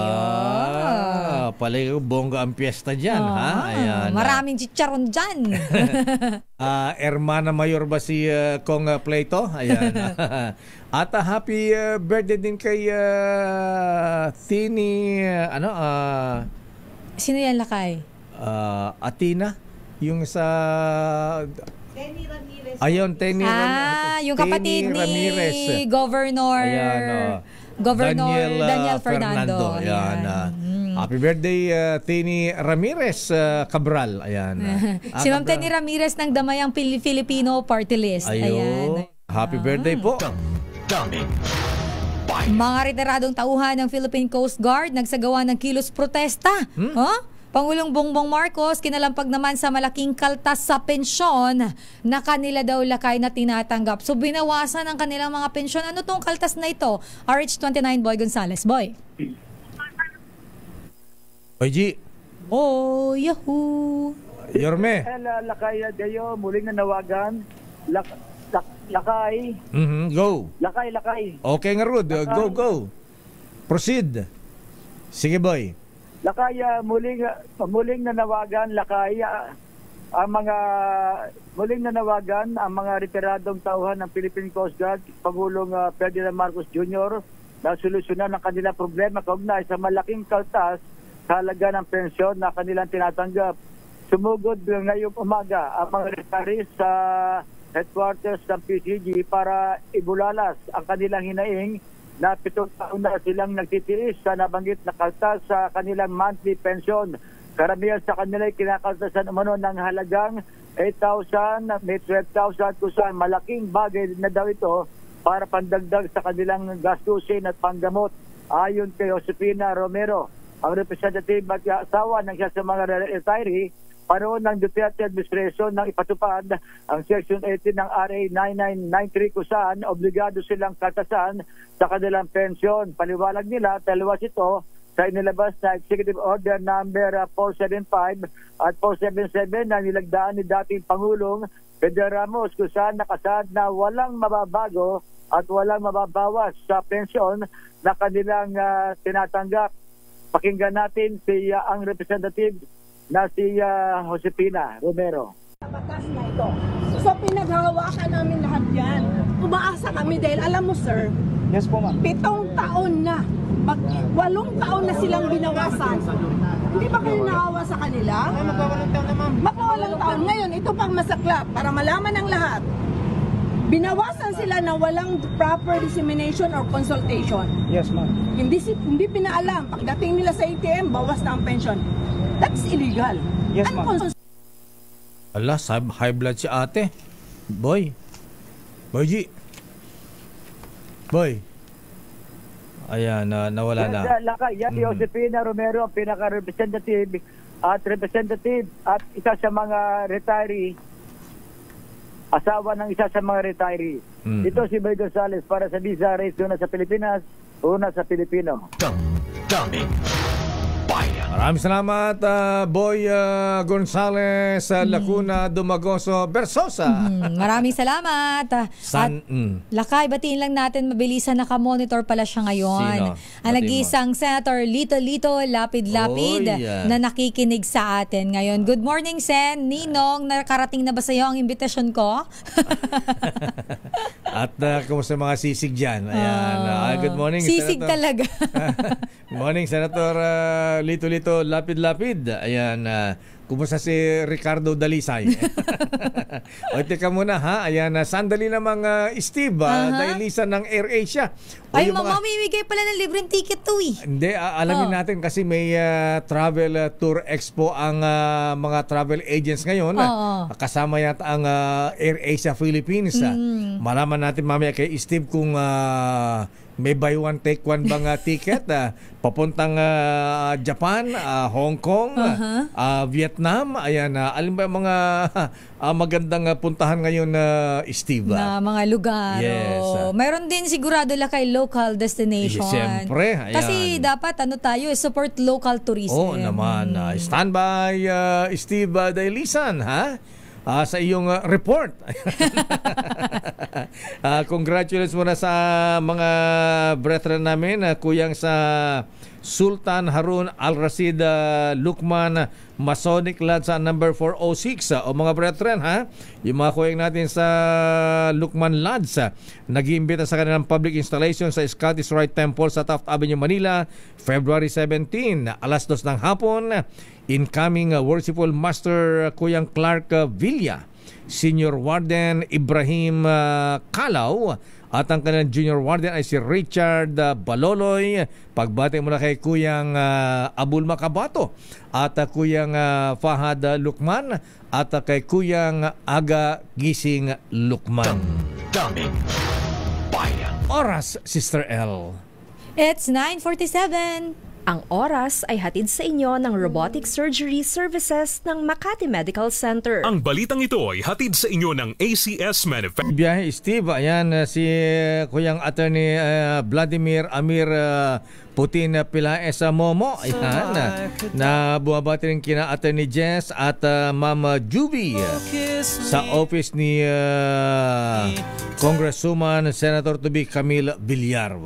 Palay bongga ang piyesta dyan, ha? Ayan. Maraming chicharon dyan. Hermana Mayor ba si Kong Plato? Ayan. At happy birthday din kay Tini, sino yan, Lakay? Atina, yung sa Ayun, Tenny yung kapatid ni Ramirez. Governor Daniel Fernando. Ayan. Happy birthday, Tenny Ramirez Cabral. Ayan. Si Ma'am Tenny Ramirez ng Damayang Filipino Party List. Ayan. Happy birthday po. Mga retiradong tauhan ng Philippine Coast Guard nagsagawa ng kilos protesta. Pangulong Bongbong Marcos kinalampag naman sa malaking kaltas sa pensyon na kanila daw lakay na tinatanggap. So binawasan ang kanilang mga pensyon. Ano tong kaltas na ito? RH29 Boy Gonzales. Boy. Boy G. Oh, yahoo. Yorme. Lakay dayo muling nanawagan. Lakay. Go. Lakay. Okay nga Rod. Go. Proceed. Sige boy. Lakay muling nanawagan ang mga retiradong tauhan ng Philippine Coast Guard, Pangulong Ferdinand Marcos Jr. na solusyonan ang kanilang problema kaugnay sa malaking kaltas sa halaga ng pensyon na kanilang tinatanggap. Sumugod ngayong umaga ang mga retirees sa headquarters ng PCG para ibulalas ang kanilang hinaing na 7 taon na silang nagtitiis sa nabanggit na kaltas sa kanilang monthly pension. Karamihan sa kanila ay kinakaltasan umano ng halagang 8,000, may 12,000 kung saan malaking bagay na daw ito para pandagdag sa kanilang gastusin at panggamot. Ayon kay Josefina Romero, ang representative at asawa ng isa sa mga retiree, panahon ng Duterte administration nang ipatupad ang Section 18 ng RA 9993 kung saan obligado silang kaltasan sa kanilang pensyon. Paliwanag nila, taliwas ito sa inilabas na Executive Order number 475 at 477 na nilagdaan ni dating Pangulong Pedro Ramos kung saan nakasad na walang mababago at walang mababawas sa pensyon na kanilang tinatanggap. Pakinggan natin ang representative na si Josefina Romero. Batas na ito. So pinaghahawakan namin lahat yan. Umaasa kami dahil alam mo sir, yes po ma'am. 7 taon na. 8 taon na silang binawasan. Hindi ba kayo naawa sa kanila? Magpawalang taon na ma'am. Magpawalang taon. Ngayon, ito pang masaklap para malaman ng lahat. Binawasan sila na walang proper dissemination or consultation. Yes ma'am. Hindi pinaalam. Pagdating nila sa ATM, bawas na ang pension. That's illegal. Yes, ma'am. Ala, high blood si ate. Boy G. Boy. Ayan, nawala na. Lakay, yan si Josefina Romero, ang pinaka-representative at isa sa mga retiree, asawa ng isa sa mga retiree. Ito si Boy Gonzales para sa Visa Race, una sa Pilipinas, una sa Pilipino. Maraming salamat, Boy Gonzales, Lacuna, Dumagoso, Versosa. Maraming salamat. Lakay, batiin lang natin, mabilisan naka-monitor pala siya ngayon. Sino? Ang nag-iisang Senator Lito Lapid-Lapid na nakikinig sa atin ngayon. Good morning, Sen. Ninong, nakarating na ba sa iyo ang imbitasyon ko? At kumusta mga sisig dyan? Ayan. Good morning, sisig Senator. Talaga. Good morning, Senator Lito Lapid-Lapid. Ayan, kumusta si Ricardo Dalisay? O, teka muna ha. Ayan, sandali namang Steve, Dailisan ng AirAsia. Ay, mamimigay pala ng libreng ticket to eh. Hindi, alamin natin kasi may travel tour expo ang mga travel agents ngayon. Kasama yata ang AirAsia Philippines. Malaman natin mamaya kay Steve kung may buy one take one bang ticket papuntang Japan, Hong Kong, Vietnam. Ayan, alin ba mga magandang puntahan ngayon, Steve? Na mga lugar. Yes. Mayroon din sigurado kay local destination. Siyempre. Ayan. Kasi dapat support local tourism. Oo naman. Standby, Steve Dailisan, ha? Sa iyong report. Congratulations muna sa mga brethren namin, kuyang sa Sultan Harun Al-Rashid Lukman Masonic Lanza number 406. O mga brethren, ha? Yung mga kuyang natin sa Lukman Lanza, nag-iimbita sa kanilang public installation sa Scottish Rite Temple sa Taft Avenue, Manila, February 17, alas 2 ng hapon. Incoming worshipful master Kuyang Clark Villa. Senior Warden Ibrahim Kalaw at ang kanilang Junior Warden ay si Richard Baloloy. Pagbati mula kay Kuyang Abul Makabato at Kuyang Fahad Lukman at kay Kuyang Aga Gising Lukman. Daming bayan. Oras, Sister L. It's 9:47. Ang oras ay hatid sa inyo ng Robotic Surgery Services ng Makati Medical Center. Ang balitang ito ay hatid sa inyo ng ACS Manufacturing. Biyahe Steve, ayan si Kuyang Attorney Vladimir Amir Putin Pilaes Momo. Ayan, na bumabati rin kina Attorney Jess at Ma'am Juby sa office ni Congresswoman Senator to be Camille Villar.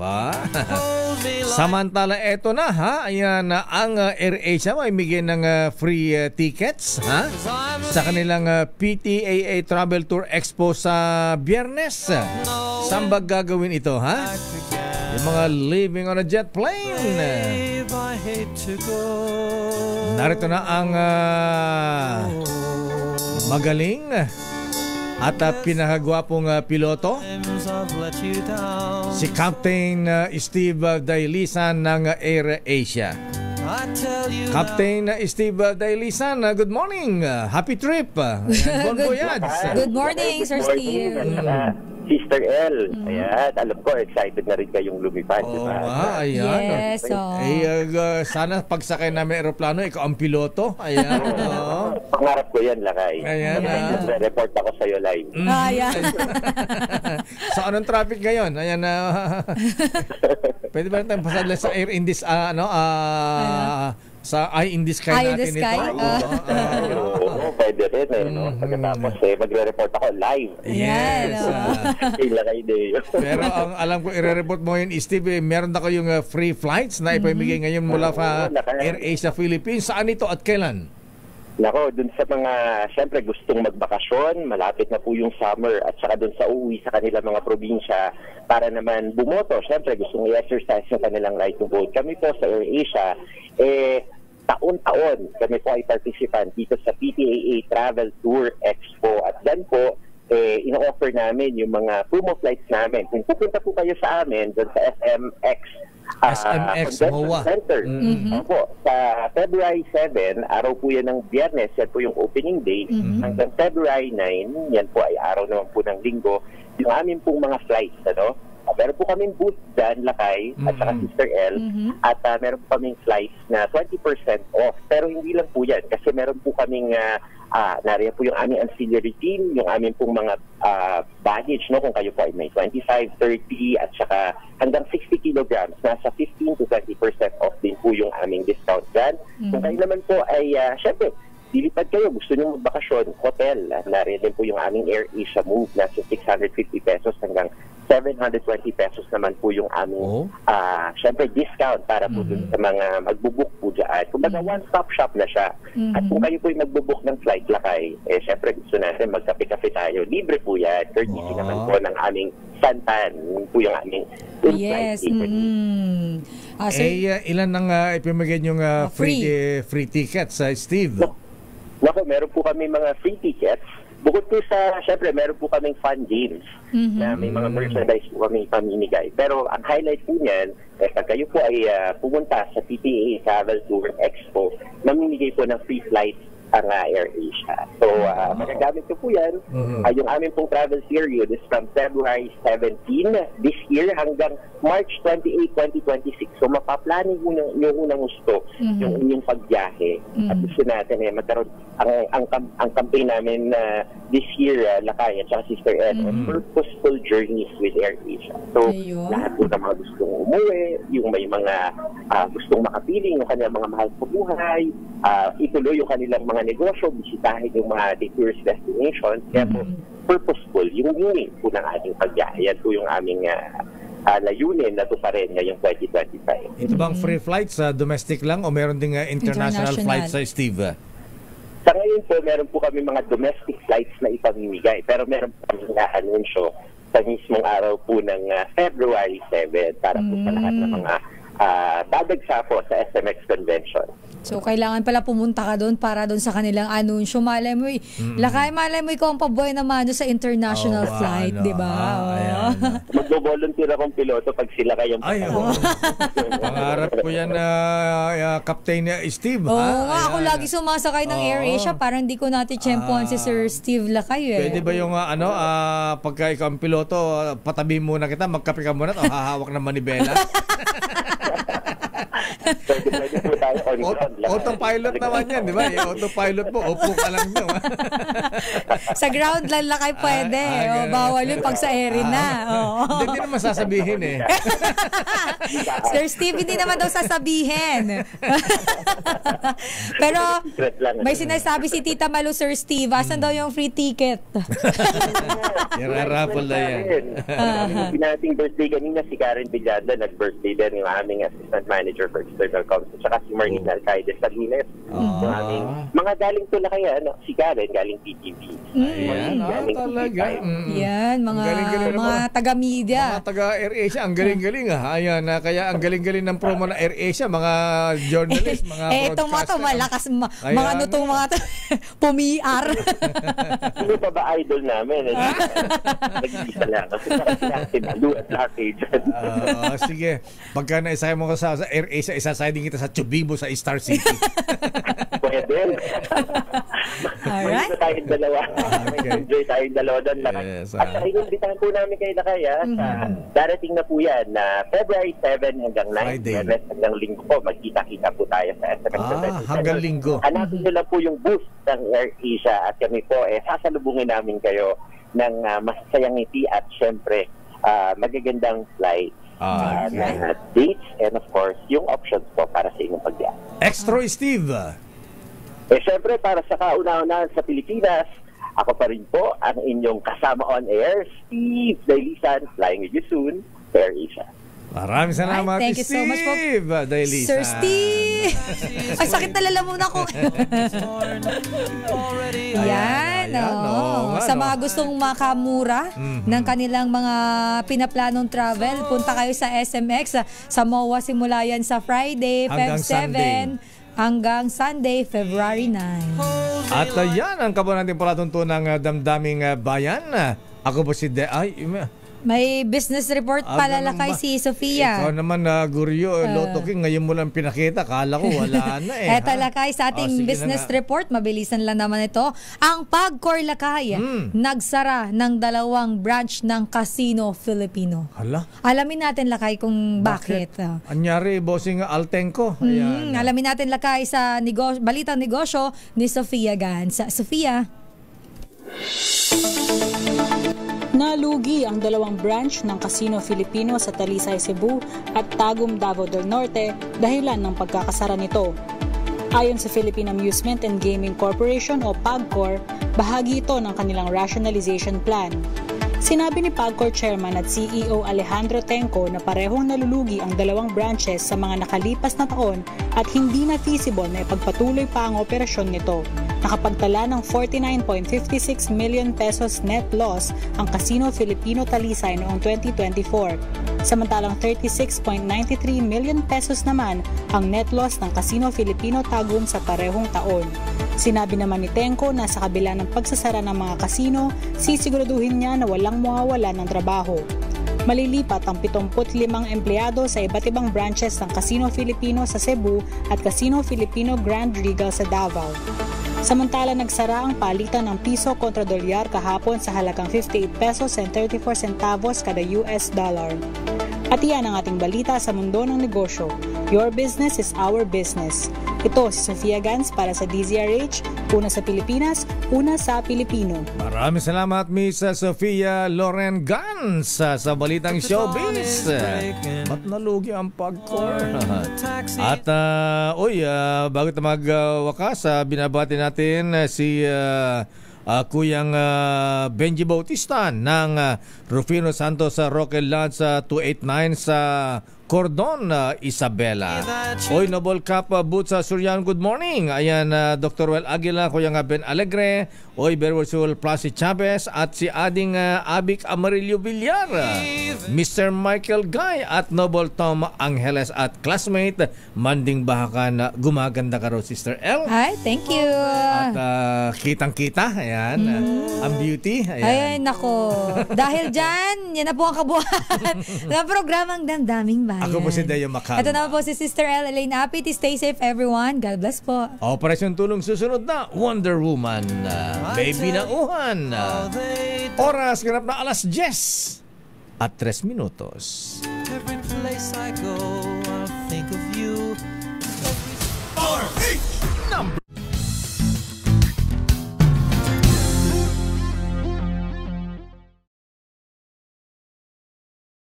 Samantala, eto na ha, ayan, ang AirAsia may bigay ng free tickets ha, sa kanilang PTAA Travel Tour Expo sa Biyernes. Saan ba gagawin ito ha? Yung mga living on a jet plane. Narito na ang magaling at pinakagwapong piloto, si Captain Steve Dailisan ng AirAsia. Captain Steve Dailisan, good morning. Happy trip. Bon voyage. Good morning, Sir Steve. Sister L. Ayan, alam ko, excited na rin kayong lumipad. Oo nga, ayan. Yes, sana pagsakay namin aeroplano, ikaw ang piloto. Ayan. Pangarap ko yan, Lakay. Ayan. Report ako sa'yo live. Ayan. So, anong traffic ngayon? Ayan. Pwede ba natin pasadala sa Air Indies, sa Eye in the Sky natin ito? Oo, pwede rin eh. Pagkatapos magre-report ako live. Yes. Pero ang alam ko, i-report mo yun, Steve, meron na kayong free flights na ipamigay ngayon mula sa AirAsia Philippines. Saan ito at kailan? Nako, dun sa mga, syempre gustong magbakasyon, malapit na po yung summer, at saka dun sa uuwi sa kanilang mga probinsya para naman bumoto. Syempre gustong i-exercise yung kanilang right to vote. Kami po sa AirAsia, taon-taon kami po ay participant dito sa PTAA Travel Tour Expo. At dyan po, ino-offer namin yung mga promo flights namin. Kung pupunta po kayo sa amin, dyan sa SMX MOA Center. Opo, sa February 7, araw po yan ng Biyernes, yan po yung opening day. Hanggang February 9, yan po ay araw naman po ng Linggo, yung amin pong mga flights, ano? Meron po kaming booth dyan, Lakay, at saka Sister L, at meron po kaming flights na 20% off. Pero hindi lang po yan, kasi meron po kaming nariyan po yung aming ancillary team, yung aming pong mga baggage, no? Kung kayo po ay may 25, 30, at saka hanggang 60 kilograms, nasa 15 to 20% off din po yung aming discount dyan. Kung kayo naman po ay, syempre, dilipad kayo, gusto nyo magbakasyon, hotel, nariyan din po yung aming AirAsia Move, nasa 650 pesos hanggang 720 pesos naman po yung aming syempre discount para po dun sa mga magbubook po dyan. Kumbaga one-stop shop na siya. At kung kayo po yung magbubook ng flight, Lakay, syempre gusto natin magkape-kape tayo. Libre po yan. Courtesy naman po ng aming Santan. Yun po yung aming yes. Ilan ang ipimigay yung free tickets, Steve? Naku, meron po kami mga free tickets. Bukod po sa, syempre, meron po kaming fun games na may mga merchandise po kami pamimigay. Pero ang highlight po niyan, pag kayo po ay pumunta sa PTAA Travel Tour Expo, mamimigay po ng free flights ang AirAsia. So, magagamit ko po yan. Yung aming pong travel period is from February 17 this year hanggang March 28, 2026. So, mapaplanin mo yung unang gusto, yung inyong pagbiyahe. At gusto natin magkaroon ang campaign namin this year, Lakay at saka Sister Ed, Purposeful Journeys with AirAsia. So, lahat po ng mga gustong umuwi, yung may mga gustong makapiling yung kanilang mga mahal sa buhay, ituloy yung kanilang mga negosyo, bisitahin yung mga tourist destinations. Kaya po, purposeful, yung meaning po ng ating pagbiyahe. Yan po yung aming layunin na ito pa rin ngayong 2025. Ito bang free flights domestic lang o meron ding international flights sa Steve? Sa ngayon po, meron po kami mga domestic flights na ipamimigay. Pero meron po kami na-anunsyo sa mismong araw po ng February 7 para po sa lahat ng mga Dadagsafo sa SMX Convention. So, kailangan pala pumunta ka doon para doon sa kanilang anunsyo. Malay mo, Lakay, malay mo ikaw ang pabuhay naman sa international flight, di ba? Magbo-volunteer akong piloto pag sila kayong pangarap ko yan, Captain Steve. Ako lagi sumasakay ng AirAsia, parang hindi ko natin tsempuan si Sir Steve Lakay. Pwede ba yung, pagka ikaw ang piloto, patabi muna kita, magkape ka muna, hahawak ng manibela? Pwede po tayo on ground. Autopilot naman yan, di ba? Autopilot mo, upo ka lang nyo. Sa ground lang Lakay pwede. Bawal yun pag sa airin na. Hindi naman sasabihin eh. Sir Steve, hindi naman daw sasabihin. Pero may sinasabi si Tita Malu, Sir Steve, asan daw yung free ticket? Iraraffle na yan. Yung nating birthday kanina, si Karen Villada, nag-birthday din yung aming assistant manager for external counsel, saka si Marlene Alcaide Salinas. Yung aming mga galing tula kaya, si Karen, galing PTV. Ayan, talaga. Yan, mga taga-media. Mga taga-AirAsia, ang galing-galing. Ayan, kaya ang galing-galing ng promo ng AirAsia, mga journalist, mga broadcaster. Itong mga malakas, mga ano itong mga pumiar. Sino pa ba idol namin? Nag-isa lang. Kasi Malu at Lucky dyan. Sige, pagka naisaya mo ka sa AirAsia, isasaya din kita sa Chubibo sa Star City. Pwede. Alright. May tayong dalawa. Enjoy tayong dalawa doon. At inumbitahan po namin kayo na kaya darating na po yan na February 7 hanggang 9, hanggang Linggo po, magkita-kita po tayo sa SMX. Hanggang Linggo. Hanapin nyo lang po yung booth ng AirAsia at kami po, sasalubungin namin kayo ng masasayang ngiti at syempre magagandang flight. Dates and of course yung options po para sa inyong pagbiyahe. Extra Steve. Syempre para sa kauna-unahan sa Pilipinas, ako pa rin po ang inyong kasama on air, Steve Dailisan, flying with you soon, AirAsia. Maraming salamat, thank you so much po, Dailisan. Sir Steve. Ay, sakit na lalamunan ko. Yan, sa mga gustong makamura ng kanilang mga pinaplanong travel, punta kayo sa SMX, sa MOA, simula yan sa Friday, Feb 7, hanggang Sunday, February 9. At yan ang kabo natin palatuntunang damdaming bayan. Ako po si may business report pala Lakay si Sofia. Ikaw naman, Guryo, Lotto King, ngayon mo lang pinakita. Kala ko wala na eh. Eto Lakay, sa ating business report, mabilisan lang naman ito. Ang Pagcor Lakay, nagsara ng 2 branch ng Casino Filipino. Hala? Alamin natin Lakay kung bakit. Anyari, bossing Altenco. Alamin natin Lakay sa balitang negosyo ni Sofia Gans. Sofia. Nalugi ang 2 branch ng Casino Filipino sa Talisay, Cebu at Tagum, Davao del Norte dahilan ng pagkakasara nito. Ayon sa Philippine Amusement and Gaming Corporation o PAGCOR, bahagi ito ng kanilang rationalization plan. Sinabi ni PAGCOR Chairman at CEO Alejandro Tenco na parehong nalulugi ang 2 branches sa mga nakalipas na taon at hindi na feasible na ipagpatuloy pa ang operasyon nito. Nakapagtala ng 49.56 million pesos net loss ang Casino Filipino Talisay noong 2024. Samantalang 36.93 million pesos naman ang net loss ng Casino Filipino Tagum sa parehong taon. Sinabi naman ni Tenco na sa kabila ng pagsasara ng mga kasino, sisiguraduhin niya na walang mawawala ng trabaho. Malilipat ang 75 empleyado sa iba't ibang branches ng Casino Filipino sa Cebu at Casino Filipino Grand Regal sa Davao. Samantala, nagsara ang palitan ng piso kontra dolyar kahapon sa halagang 58 pesos and 34 centavos kada US dollar. At iyan ang ating balita sa mundo ng negosyo. Your business is our business. Ito si Sofia Gans para sa DZRH, una sa Pilipinas, una sa Pilipino. Maraming salamat, Miss Sofia Loren Gans sa balitang showbiz. Ba't nalugi ang Pagcor? At bago tayo magwakas, binabati natin si Kuyang Benji Bautista ng Rufino Santos sa Roque Lodge 289 sa Cordon, Isabela. Oy, Noble Cap, Butsa Suryan, good morning. Ayan, Dr. Well Aguila, Kuya nga Ben Alegre, Oy, Berwursul Plasi Chavez, at si Ading Abik Amarillo Villar, Mr. Michael Guy, at Noble Tom Angeles, at classmate Manding Bahakan, gumaganda ka raw, Sister L. Hi, thank you. At kitang-kita, ayan, ang beauty. Ayan. Ay, nako. Dahil dyan, yan na po ang kabuuan ng programang Damdaming Bayan. Ako po si Dayo Macal. Ito naman po si Sister L. Elaine Apiti. Stay safe, everyone. God bless po. Operasyon Tulong susunod na, Wonder Woman. Baby na uhan. Oras, ganap na 10:10 at 3 minutos. Every place I go